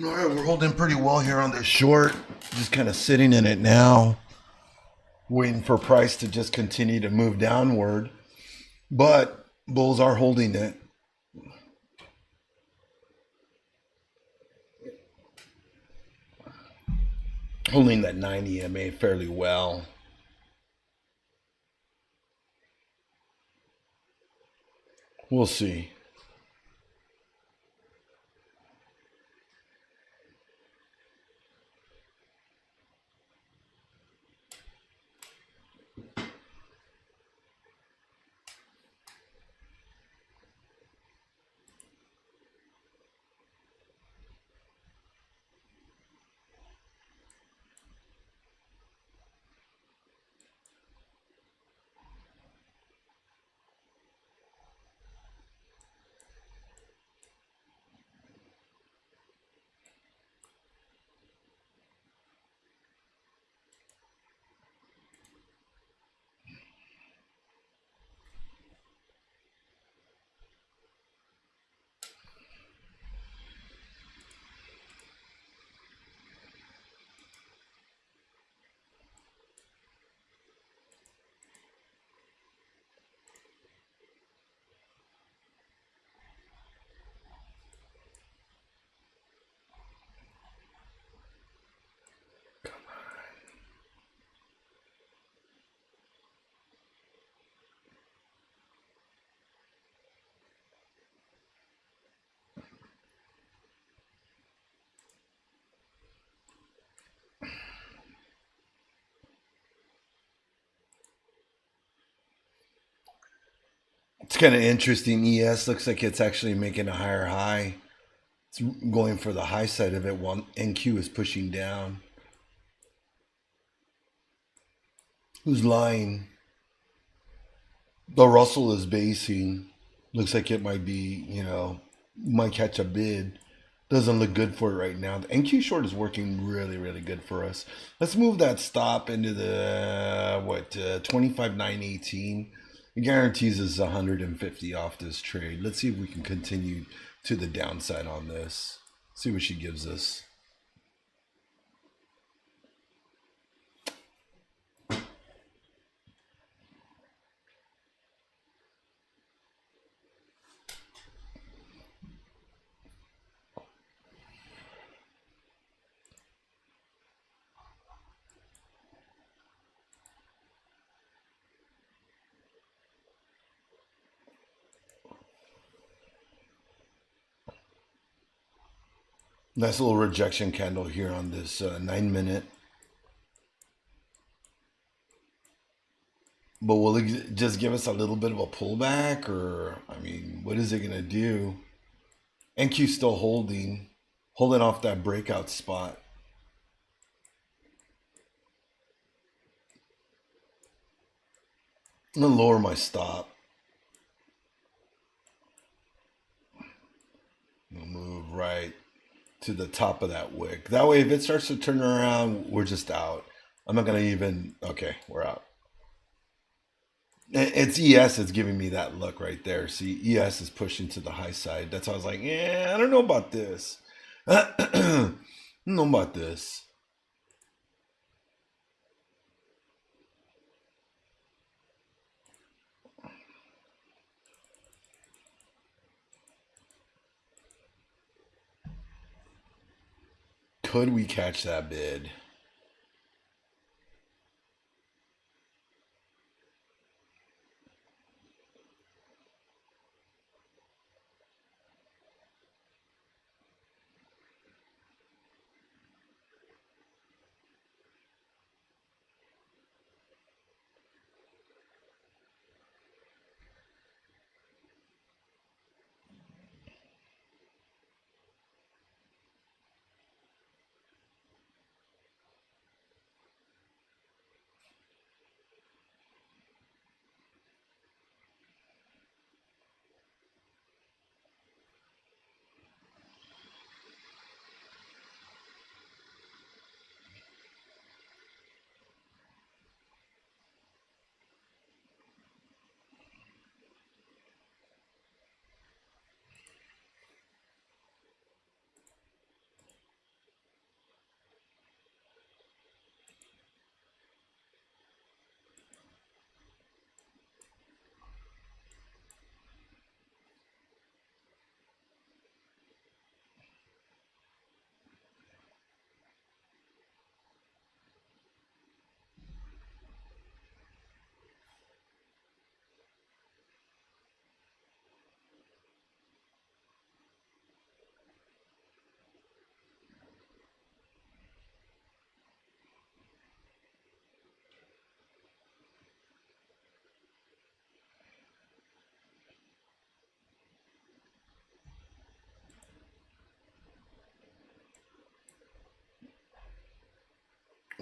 All right, we're holding pretty well here on this short. Just kind of sitting in it now, waiting for price to just continue to move downward. But bulls are holding it. holding that 9 EMA fairly well. We'll see. It's kind of interesting. ES looks like it's actually making a higher high. It's going for the high side of it while NQ is pushing down. Who's lying? The Russell is basing. Looks like it might be, might catch a bid. Doesn't look good for it right now. The NQ short is working really, really good for us. Let's move that stop into the 25,918. It guarantees us 150 off this trade. Let's see if we can continue to the downside on this. See what she gives us. Nice little rejection candle here on this 9 minute. But will it just give us a little bit of a pullback? Or, what is it going to do? NQ still holding off that breakout spot. I'm going to lower my stop. We'll move right to the top of that wick. That way, if it starts to turn around, we're just out. I'm not going to even... Okay, we're out. It's ES that's giving me that look right there. See, ES is pushing to the high side. That's why I was like, I don't know about this. I don't know about this. Could we catch that bid?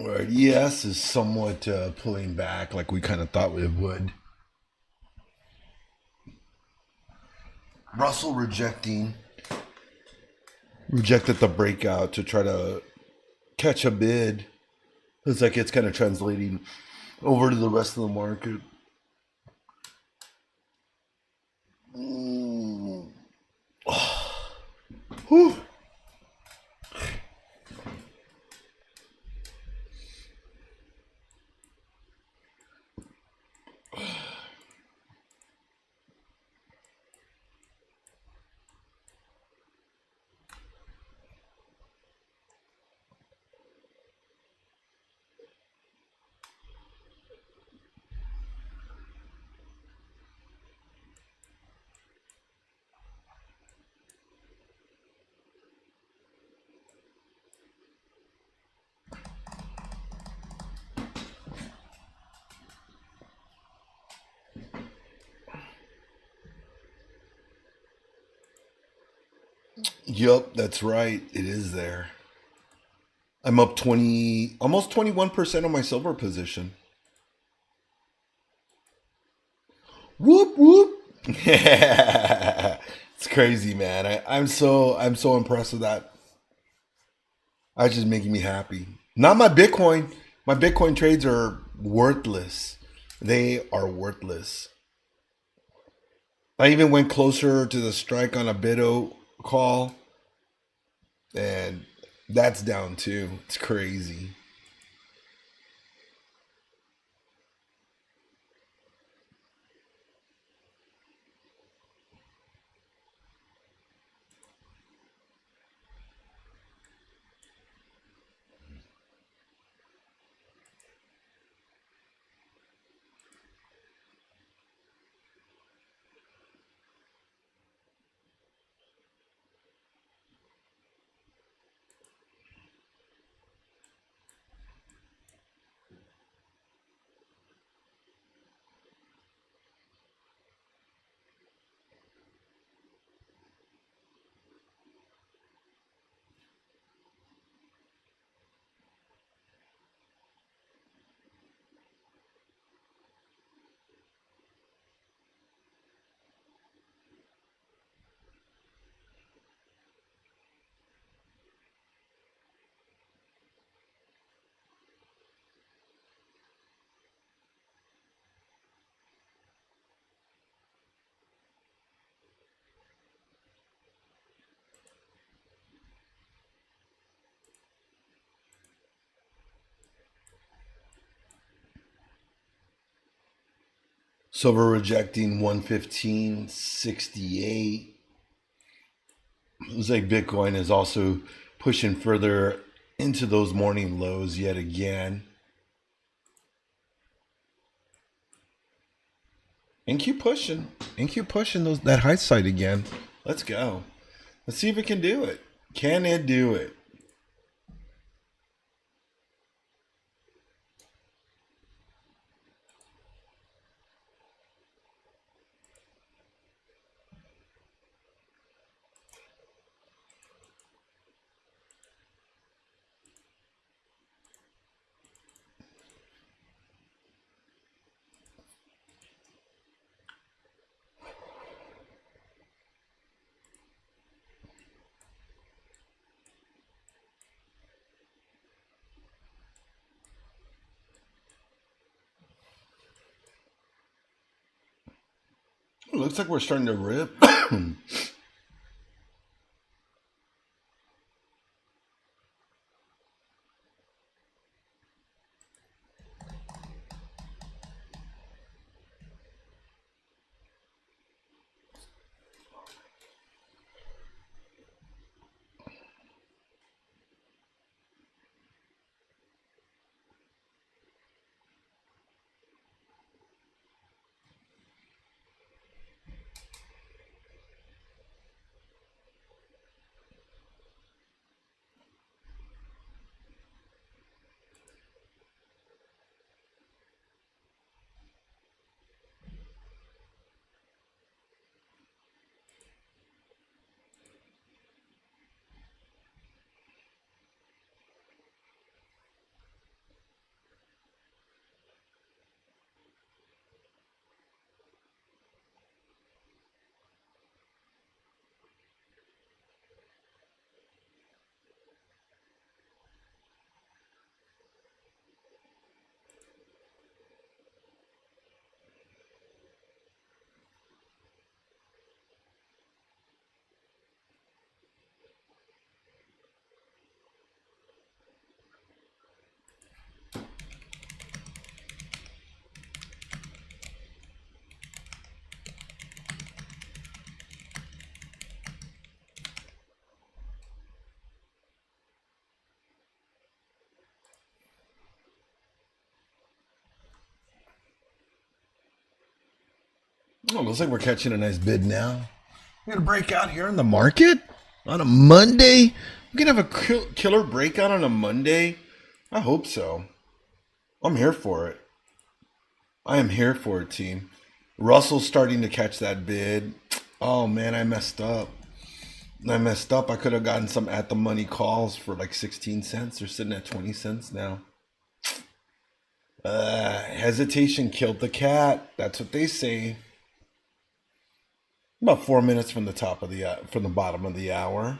Right, ES is somewhat pulling back like we kind of thought it would. Russell rejected the breakout to try to catch a bid. Looks like it's kind of translating over to the rest of the market. Whew. Yup, that's right. It is there. I'm up 20, almost 21% on my silver position. Whoop whoop. It's crazy, man. I'm so impressed with that. That's just making me happy. Not my Bitcoin. My Bitcoin trades are worthless. They are worthless. I even went closer to the strike on a Bido call, and that's down too. It's crazy. Silver rejecting 115.68. Looks like Bitcoin is also pushing further into those morning lows yet again. And keep pushing. And keep pushing that high side again. Let's go. Let's see if it can do it. Can it do it? It looks like we're starting to rip. Oh, looks like we're catching a nice bid now. We're gonna break out here in the market on a Monday. We're gonna have a killer breakout on a Monday. I hope so. I'm here for it. I am here for it, team. Russell's starting to catch that bid. Oh man, I messed up. I could have gotten some at the money calls for like 16 cents. They're sitting at 20 cents now. Hesitation killed the cat. That's what they say. About 4 minutes from the from the bottom of the hour.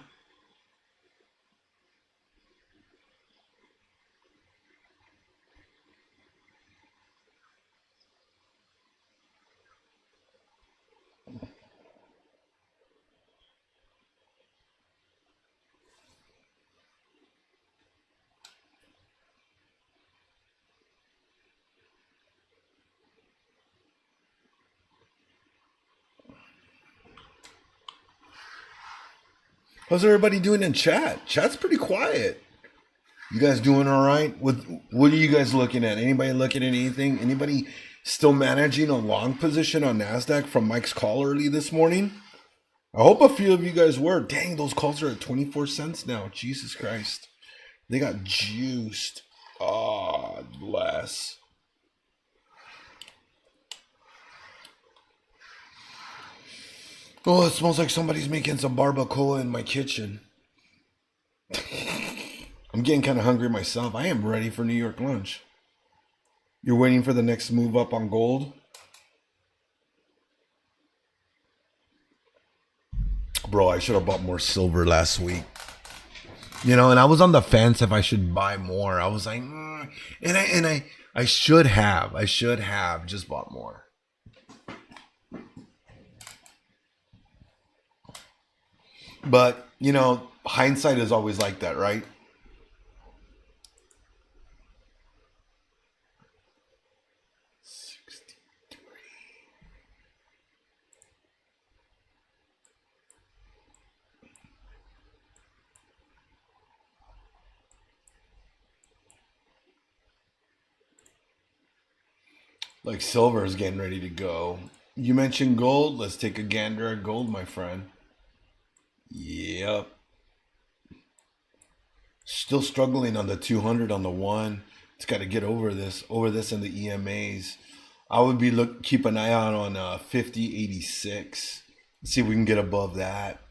How's everybody doing in chat? Chat's pretty quiet. You guys doing all right? What are you guys looking at? Anybody looking at anything? Anybody still managing a long position on NASDAQ from Mike's call early this morning? I hope a few of you guys were. Dang, those calls are at 24 cents now. Jesus Christ. They got juiced. Oh, bless. Oh, it smells like somebody's making some barbacoa in my kitchen. I'm getting kind of hungry myself. I am ready for New York lunch. You're waiting for the next move up on gold? Bro, I should have bought more silver last week. You know, and I was on the fence if I should buy more. I was like, I should have. I should have just bought more. But, you know, hindsight is always like that, right? Like silver is getting ready to go. You mentioned gold. Let's take a gander at gold, my friend. Yep. Still struggling on the 200 on the one. It's got to get over this in the EMAs. I would be keep an eye out on 50.86. See if we can get above that.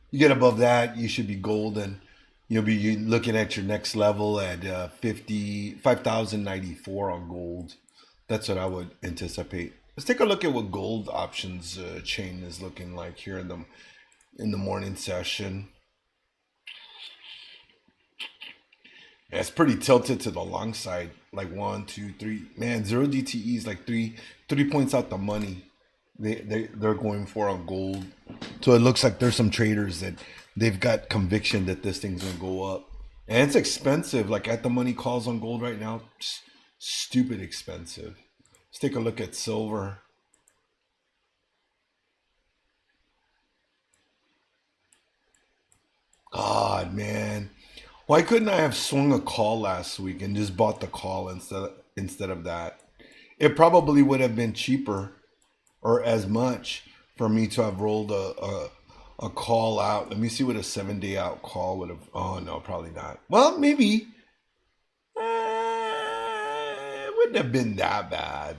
You get above that, you should be golden. You'll be looking at your next level at 5,094 on gold. That's what I would anticipate. Let's take a look at what gold options chain is looking like here in the morning session. Yeah, it's pretty tilted to the long side. Like 1, 2, 3. Man, 0 DTE is like three points out the money. They're going for on gold. So it looks like there's some traders that they've got conviction that this thing's gonna go up. And it's expensive. Like at the money calls on gold right now, just stupid expensive. Let's take a look at silver. God, man. Why couldn't I have swung a call last week and just bought the call instead of that? It probably would have been cheaper or as much for me to have rolled a call out. Let me see what a 7-day out call would have. Oh, no, probably not. Well, maybe. It wouldn't have been that bad.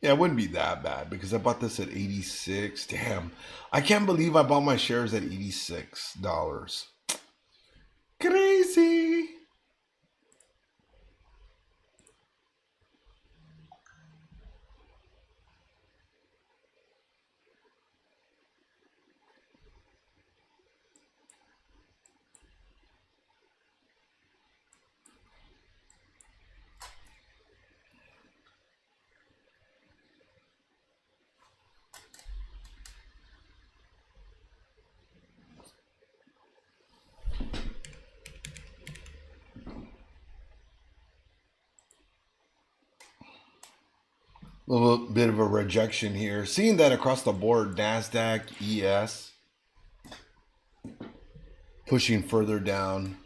Yeah, it wouldn't be that bad because I bought this at 86. Damn. I can't believe I bought my shares at $86. Crazy. A little bit of a rejection here. Seeing that across the board, NASDAQ, ES, pushing further down.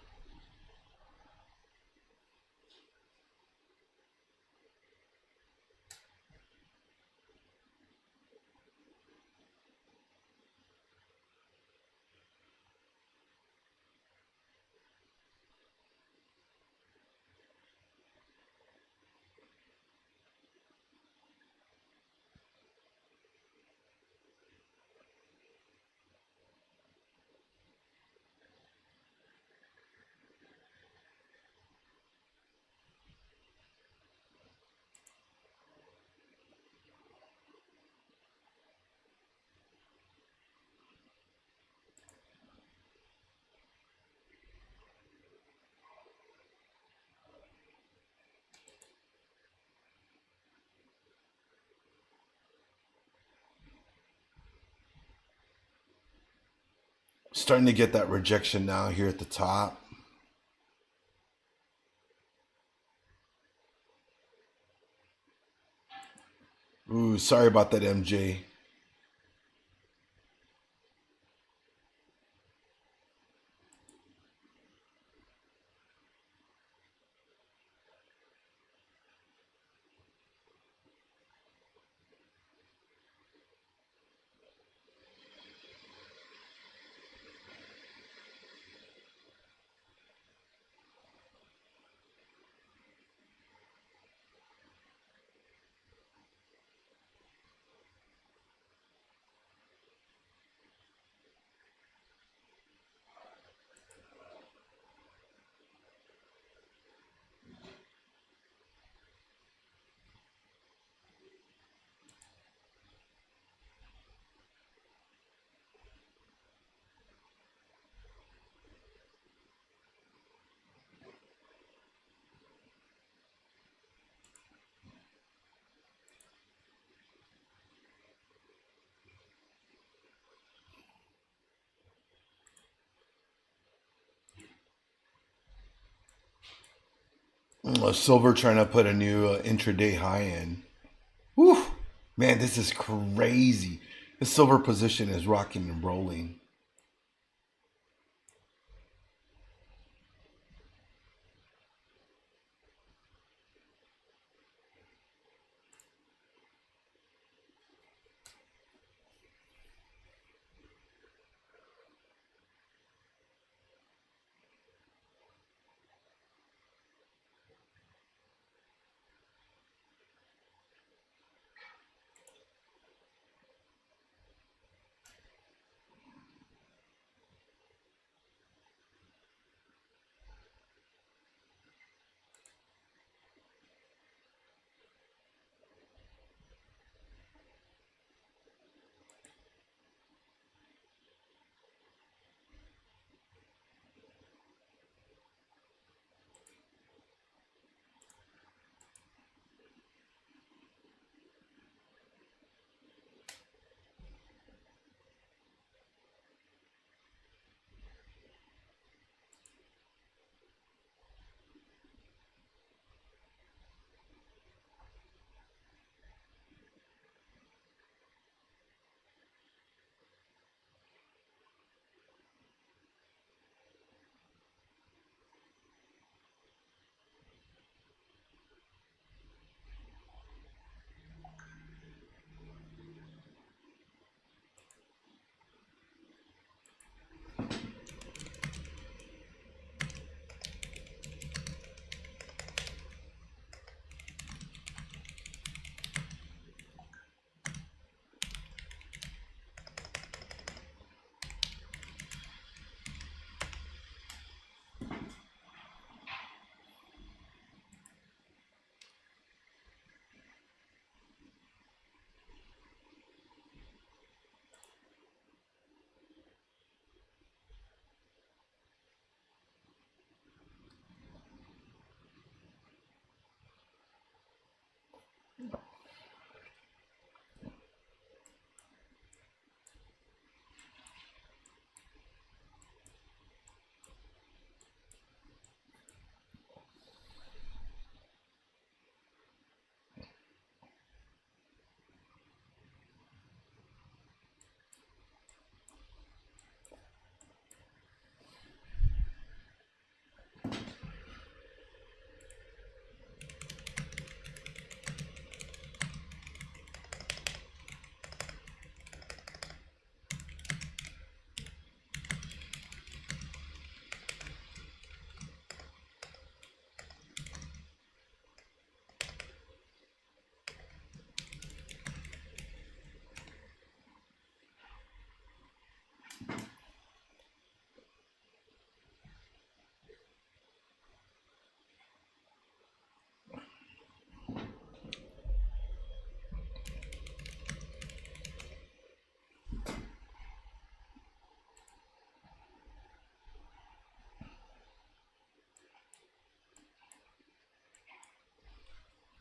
Starting to get that rejection now here at the top. Ooh, sorry about that, MJ. Silver trying to put a new intraday high in. Whew. Man, this is crazy. The silver position is rocking and rolling.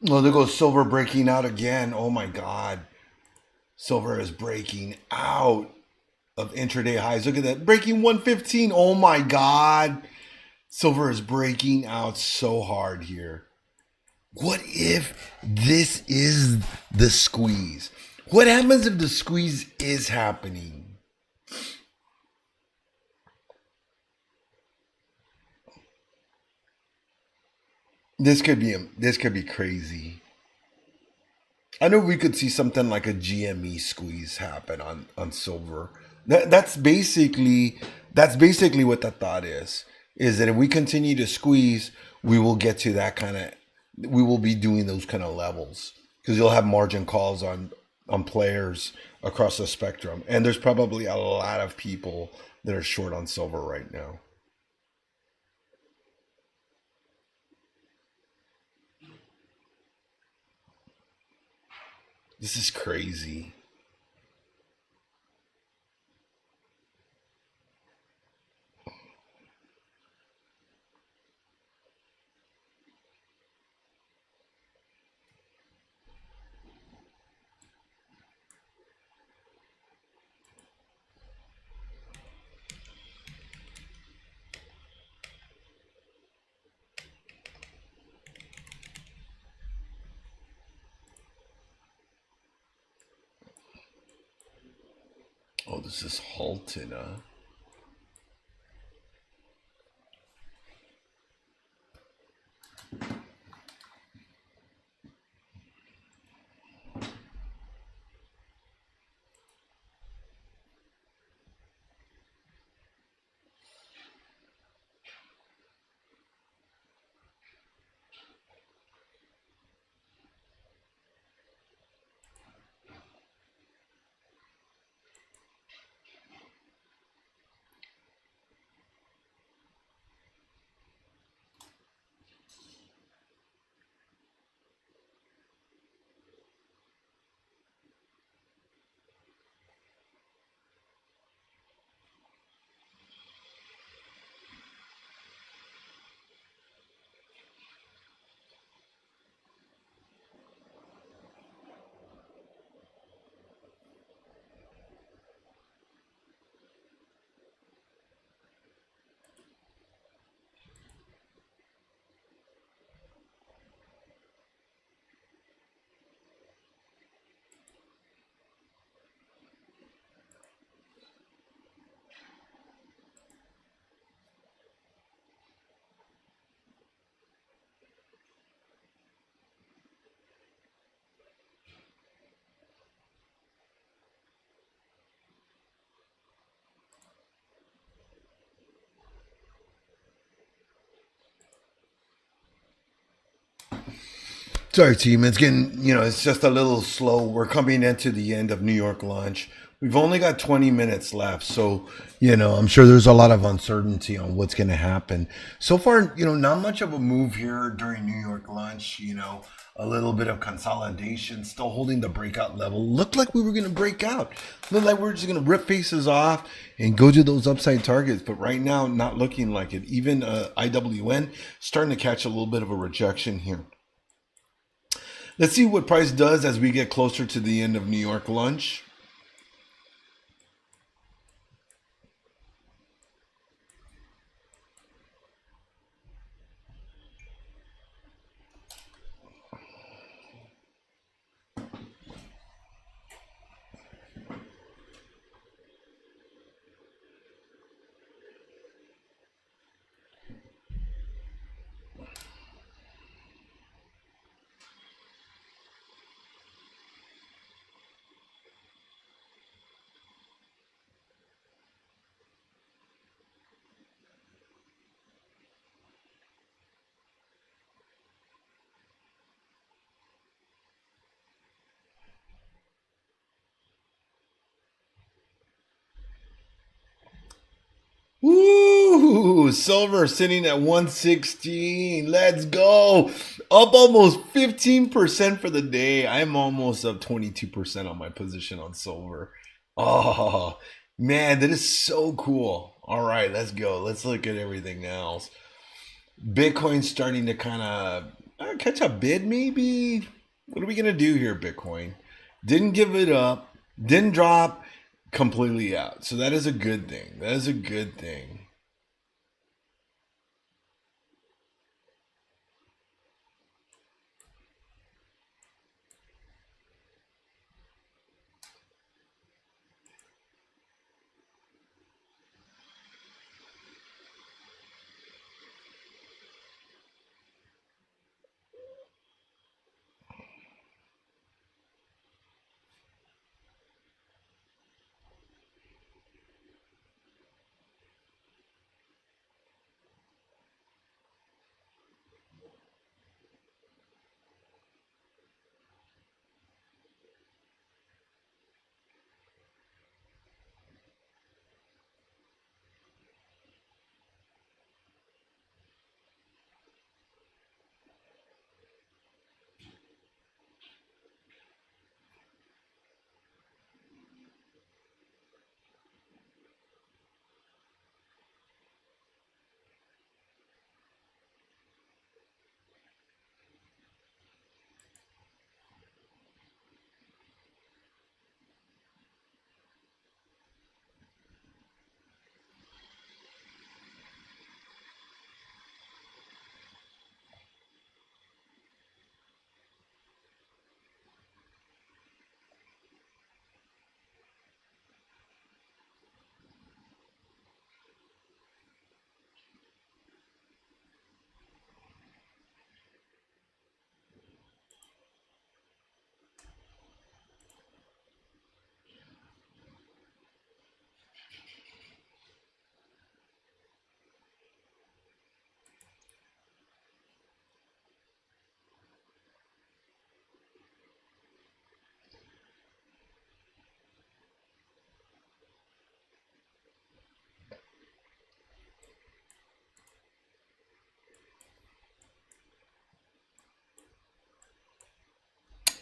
Oh, there goes silver breaking out again. Oh my God. Silver is breaking out of intraday highs. Look at that, breaking 115. Oh my God. Silver is breaking out so hard here. What if this is the squeeze? What happens if the squeeze is happening? This could be crazy. I know we could see something like a GME squeeze happen on silver. That's basically what the thought is that if we continue to squeeze, we will get to that kind of, we will be doing those kind of levels because you'll have margin calls on players across the spectrum, and there's probably a lot of people that are short on silver right now. This is crazy. Oh, this is halting, huh? Sorry, team. It's getting, it's just a little slow. We're coming into the end of New York lunch. We've only got 20 minutes left. So, I'm sure there's a lot of uncertainty on what's going to happen. So far, not much of a move here during New York lunch, a little bit of consolidation, still holding the breakout level. Looked like we were going to break out. Looked like we're just going to rip faces off and go to those upside targets. But right now, not looking like it. Even IWN starting to catch a little bit of a rejection here. Let's see what price does as we get closer to the end of New York lunch. Woo! Silver sitting at 116. Let's go. Up almost 15% for the day. I'm almost up 22% on my position on silver. Oh, man, that is so cool. All right, let's go. Let's look at everything else. Bitcoin's starting to kind of catch a bid, maybe. What are we going to do here, Bitcoin? Didn't give it up. Didn't drop. completely out. So that is a good thing. That is a good thing.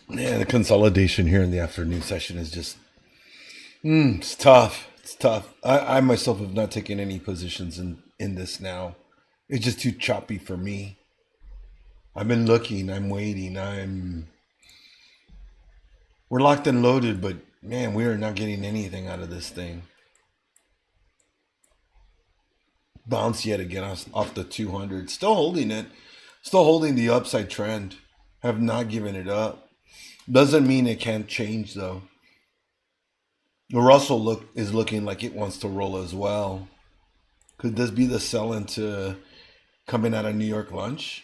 Yeah, the consolidation here in the afternoon session is just, it's tough. It's tough. I myself have not taken any positions in this now. It's just too choppy for me. I've been looking. I'm waiting. We're locked and loaded, but man, we are not getting anything out of this thing. Bounce yet again off the 200. Still holding it. Still holding the upside trend. Have not given it up. Doesn't mean it can't change though. The Russell is looking like it wants to roll as well. Could this be the sell into coming out of New York lunch?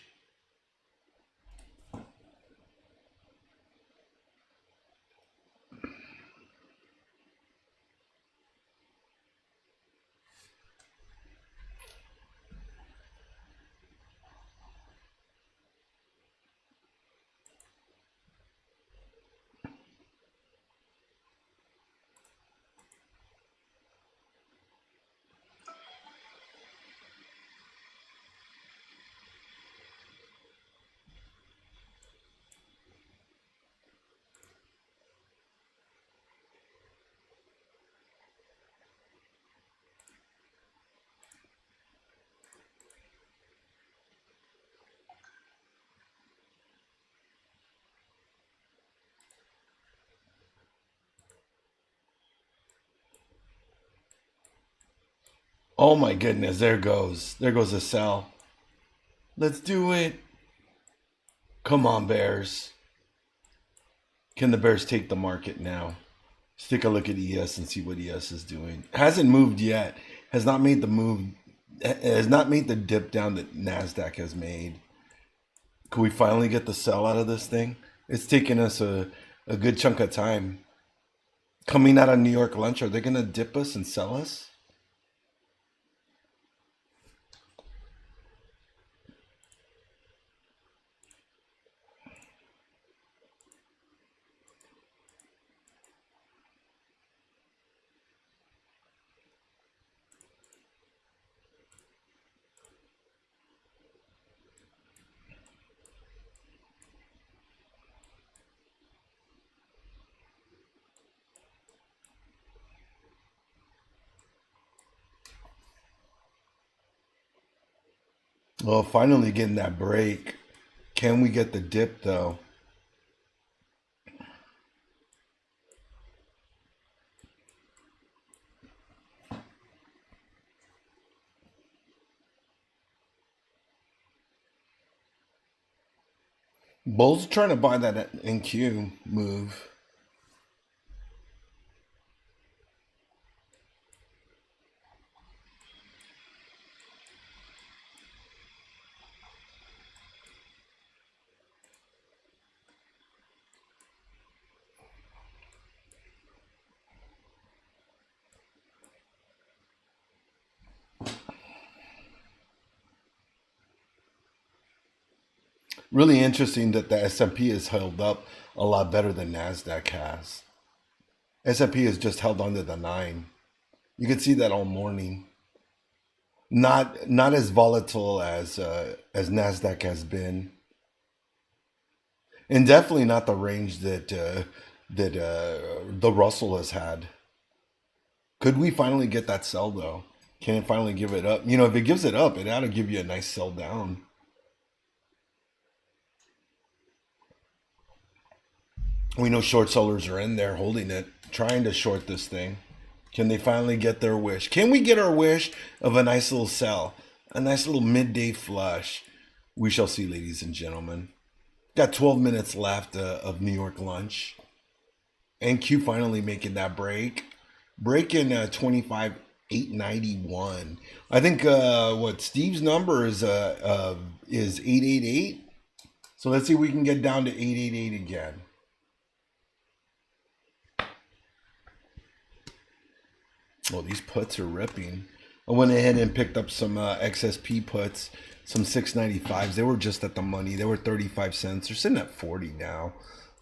Oh my goodness, there goes. There goes the sell. Let's do it. Come on, Bears. Can the Bears take the market now? Let's take a look at ES and see what ES is doing. Hasn't moved yet. Has not made the move. Has not made the dip down that NASDAQ has made. Can we finally get the sell out of this thing? It's taken us a good chunk of time. Coming out of New York lunch, are they going to dip us and sell us? Well, finally getting that break. Can we get the dip though? Bulls trying to buy that NQ move. Really interesting that the S&P has held up a lot better than NASDAQ has. S&P has just held under the 9. You can see that all morning. Not as volatile as NASDAQ has been, and definitely not the range that the Russell has had. Could we finally get that sell though? Can it finally give it up? You know, if it gives it up, it ought to give you a nice sell down. We know short sellers are in there holding it, trying to short this thing. Can they finally get their wish? Can we get our wish of a nice little sell? A nice little midday flush? We shall see, ladies and gentlemen. Got 12 minutes left of New York lunch. NQ finally making that break. Breaking 25,891. I think what Steve's number is 888. So let's see if we can get down to 888 again. Oh, these puts are ripping. I went ahead and picked up some XSP puts, some 695s. They were just at the money. They were 35 cents. They're sitting at 40 now.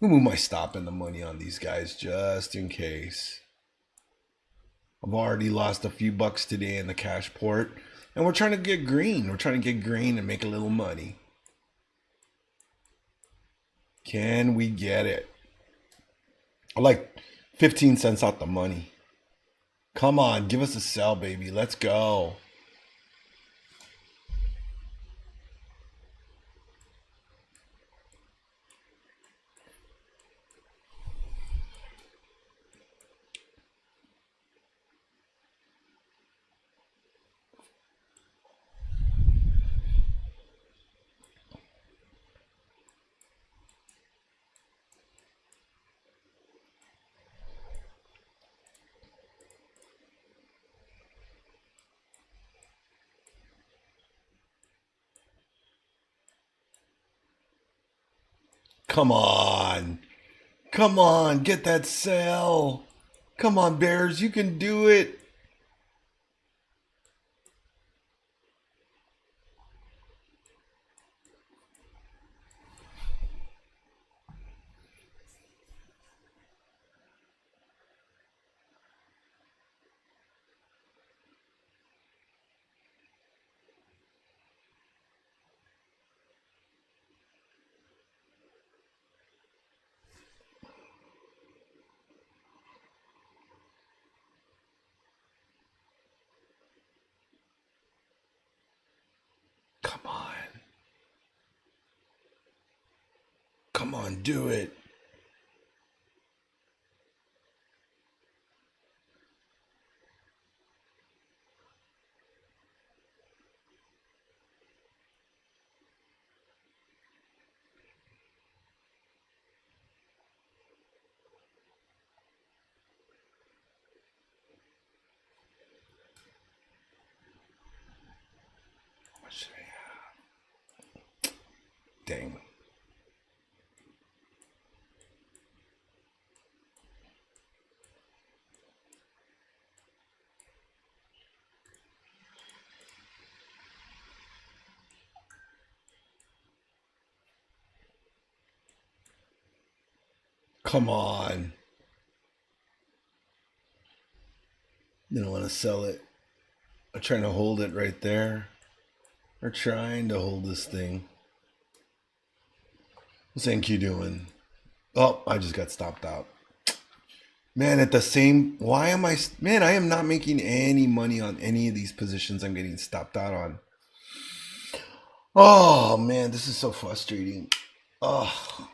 I'm gonna move my stop in the money on these guys just in case. I've already lost a few bucks today in the cash port, and we're trying to get green. We're trying to get green and make a little money. Can we get it? I like 15 cents out the money. Come on, give us a sell, baby. Let's go. Come on. Come on, get that sell. Come on, Bears, you can do it. Come on. Come on, do it. What should I have? Dang. Come on. You don't want to sell it. I'm trying to hold it right there. We're trying to hold this thing. What's NQ doing? Oh, I just got stopped out. Man, at the same... Why am I... Man, I am not making any money on any of these positions I'm getting stopped out on. Oh, man, this is so frustrating. Oh.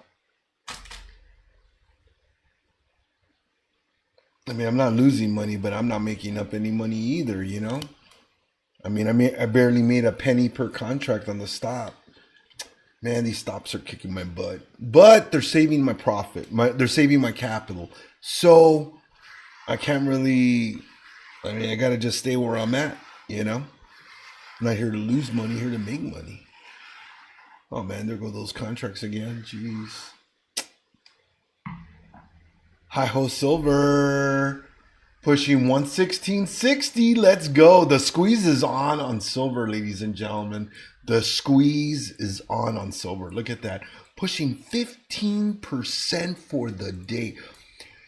I mean, I'm not losing money, but I'm not making up any money either, you know? I mean, I barely made a penny per contract on the stop. Man, these stops are kicking my butt, but they're saving my profit. They're saving my capital. So I can't really. I mean, I got to just stay where I'm at. I'm not here to lose money, here to make money. Oh man, there go those contracts again. Jeez. Hi ho silver. Pushing 116.60. Let's go. The squeeze is on silver, ladies and gentlemen. The squeeze is on silver. Look at that. Pushing 15% for the day.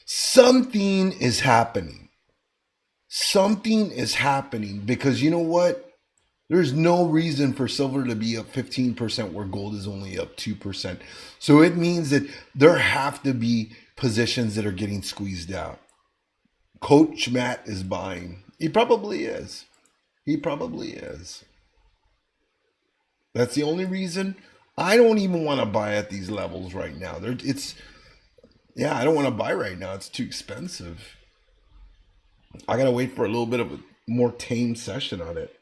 Something is happening. Something is happening because you know what? There's no reason for silver to be up 15% where gold is only up 2%. So it means that there have to be positions that are getting squeezed out. Coach Matt is buying. He probably is. He probably is. That's the only reason. I don't even want to buy at these levels right now. I don't want to buy right now. It's too expensive. I got to wait for a little bit of a more tame session on it.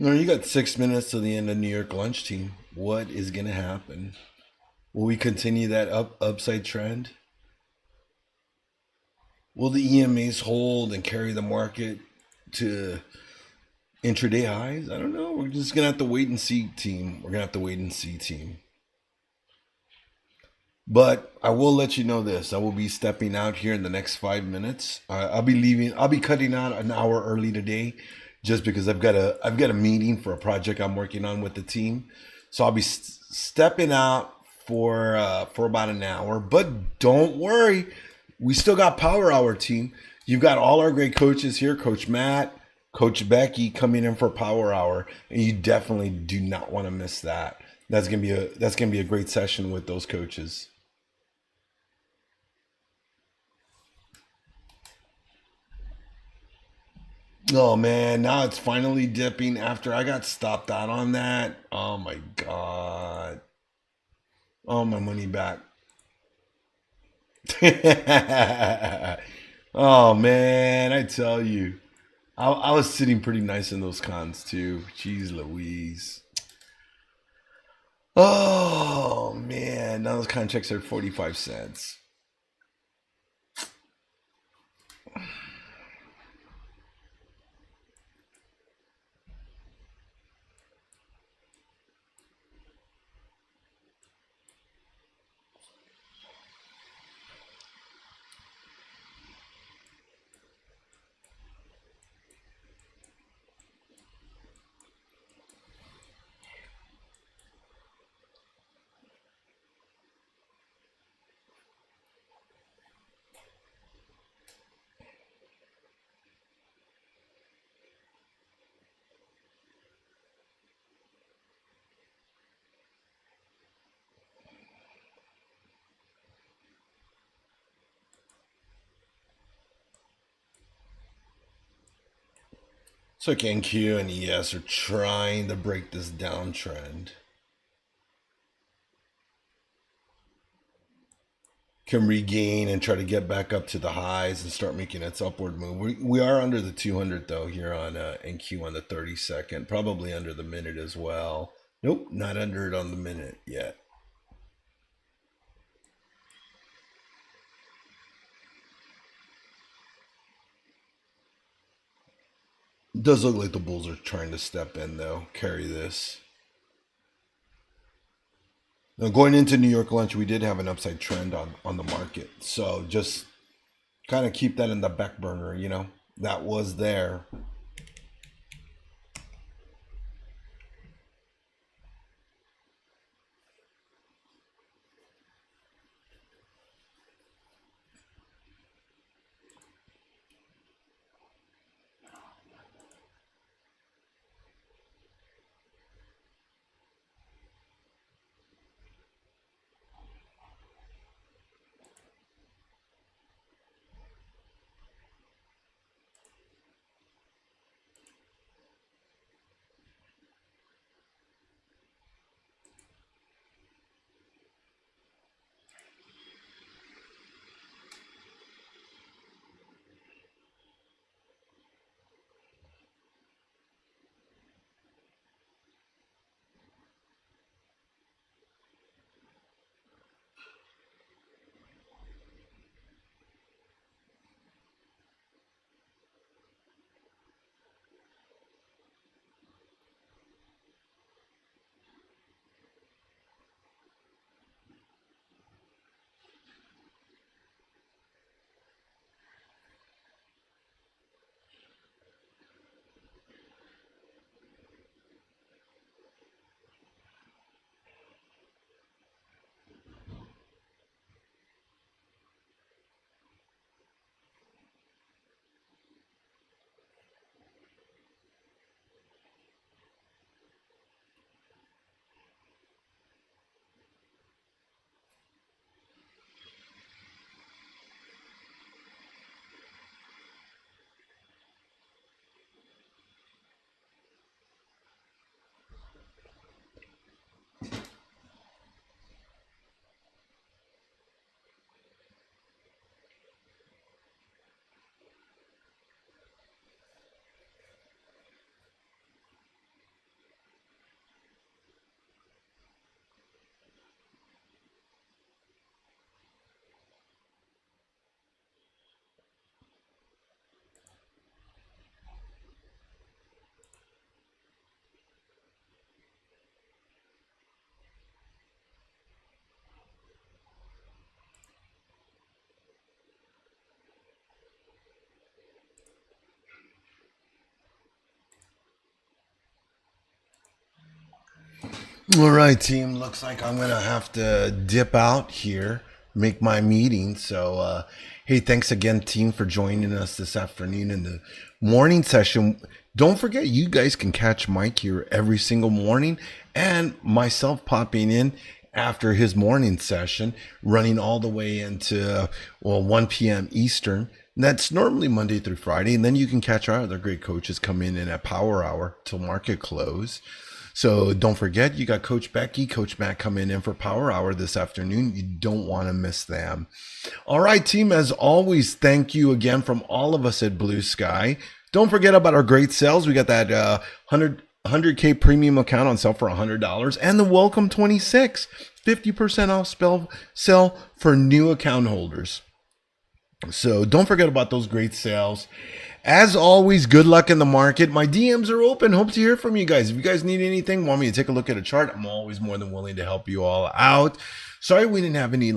No, you got 6 minutes to the end of New York lunch team. What is going to happen? Will we continue that upside trend? Will the EMAs hold and carry the market to intraday highs? I don't know. We're just going to have to wait and see, team. We're going to have to wait and see, team. But I will let you know this. I will be stepping out here in the next 5 minutes. I'll be leaving. I'll be cutting out an hour early today, just because I've got a meeting for a project I'm working on with the team. So I'll be stepping out for about an hour. But don't worry, we still got Power Hour, team. You've got all our great coaches here, Coach Matt, Coach Becky, coming in for Power Hour, and you definitely do not want to miss that. That's gonna be a great session with those coaches. Oh man, now it's finally dipping after I got stopped out on that. Oh my god. Oh, my money back. Oh man, I tell you. I was sitting pretty nice in those cons too. Jeez Louise. Oh man, now those contracts are 45 cents. So NQ and ES are trying to break this downtrend. can regain and try to get back up to the highs and start making its upward move. We are under the 200 though here on NQ on the 30-second, probably under the minute as well. Nope, not under it on the minute yet. It does look like the bulls are trying to step in though, carry this. Now, going into New York lunch, we did have an upside trend on the market. So just kind of keep that in the back burner, you know, that was there. All right, team. Looks like I'm going to have to dip out here, make my meeting. So, hey, thanks again, team, for joining us this afternoon in the morning session. Don't forget, you guys can catch Mike here every single morning and myself popping in after his morning session, running all the way into, 1 p.m. Eastern. That's normally Monday through Friday. And then you can catch our other great coaches come in at power hour till market close. So don't forget, you got Coach Becky, Coach Matt coming in for Power Hour this afternoon. You don't want to miss them. All right, team, as always, thank you again from all of us at Blue Sky. Don't forget about our great sales. We got that 100K premium account on sale for $100 and the Welcome 26, 50% off sell for new account holders. So don't forget about those great sales. As always, good luck in the market. My DMs are open. Hope to hear from you guys. If you guys need anything, want me to take a look at a chart, I'm always more than willing to help you all out. Sorry we didn't have any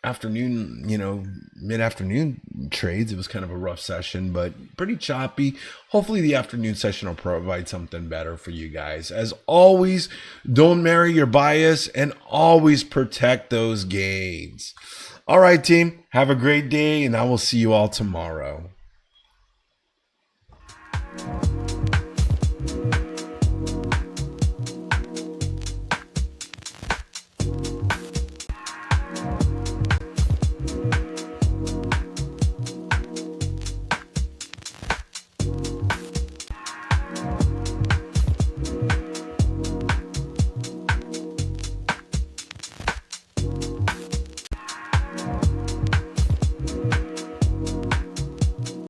afternoon, mid-afternoon trades. It was kind of a rough session, but pretty choppy. Hopefully the afternoon session will provide something better for you guys. As always, don't marry your bias and always protect those gains. All right, team, have a great day, and I will see you all tomorrow.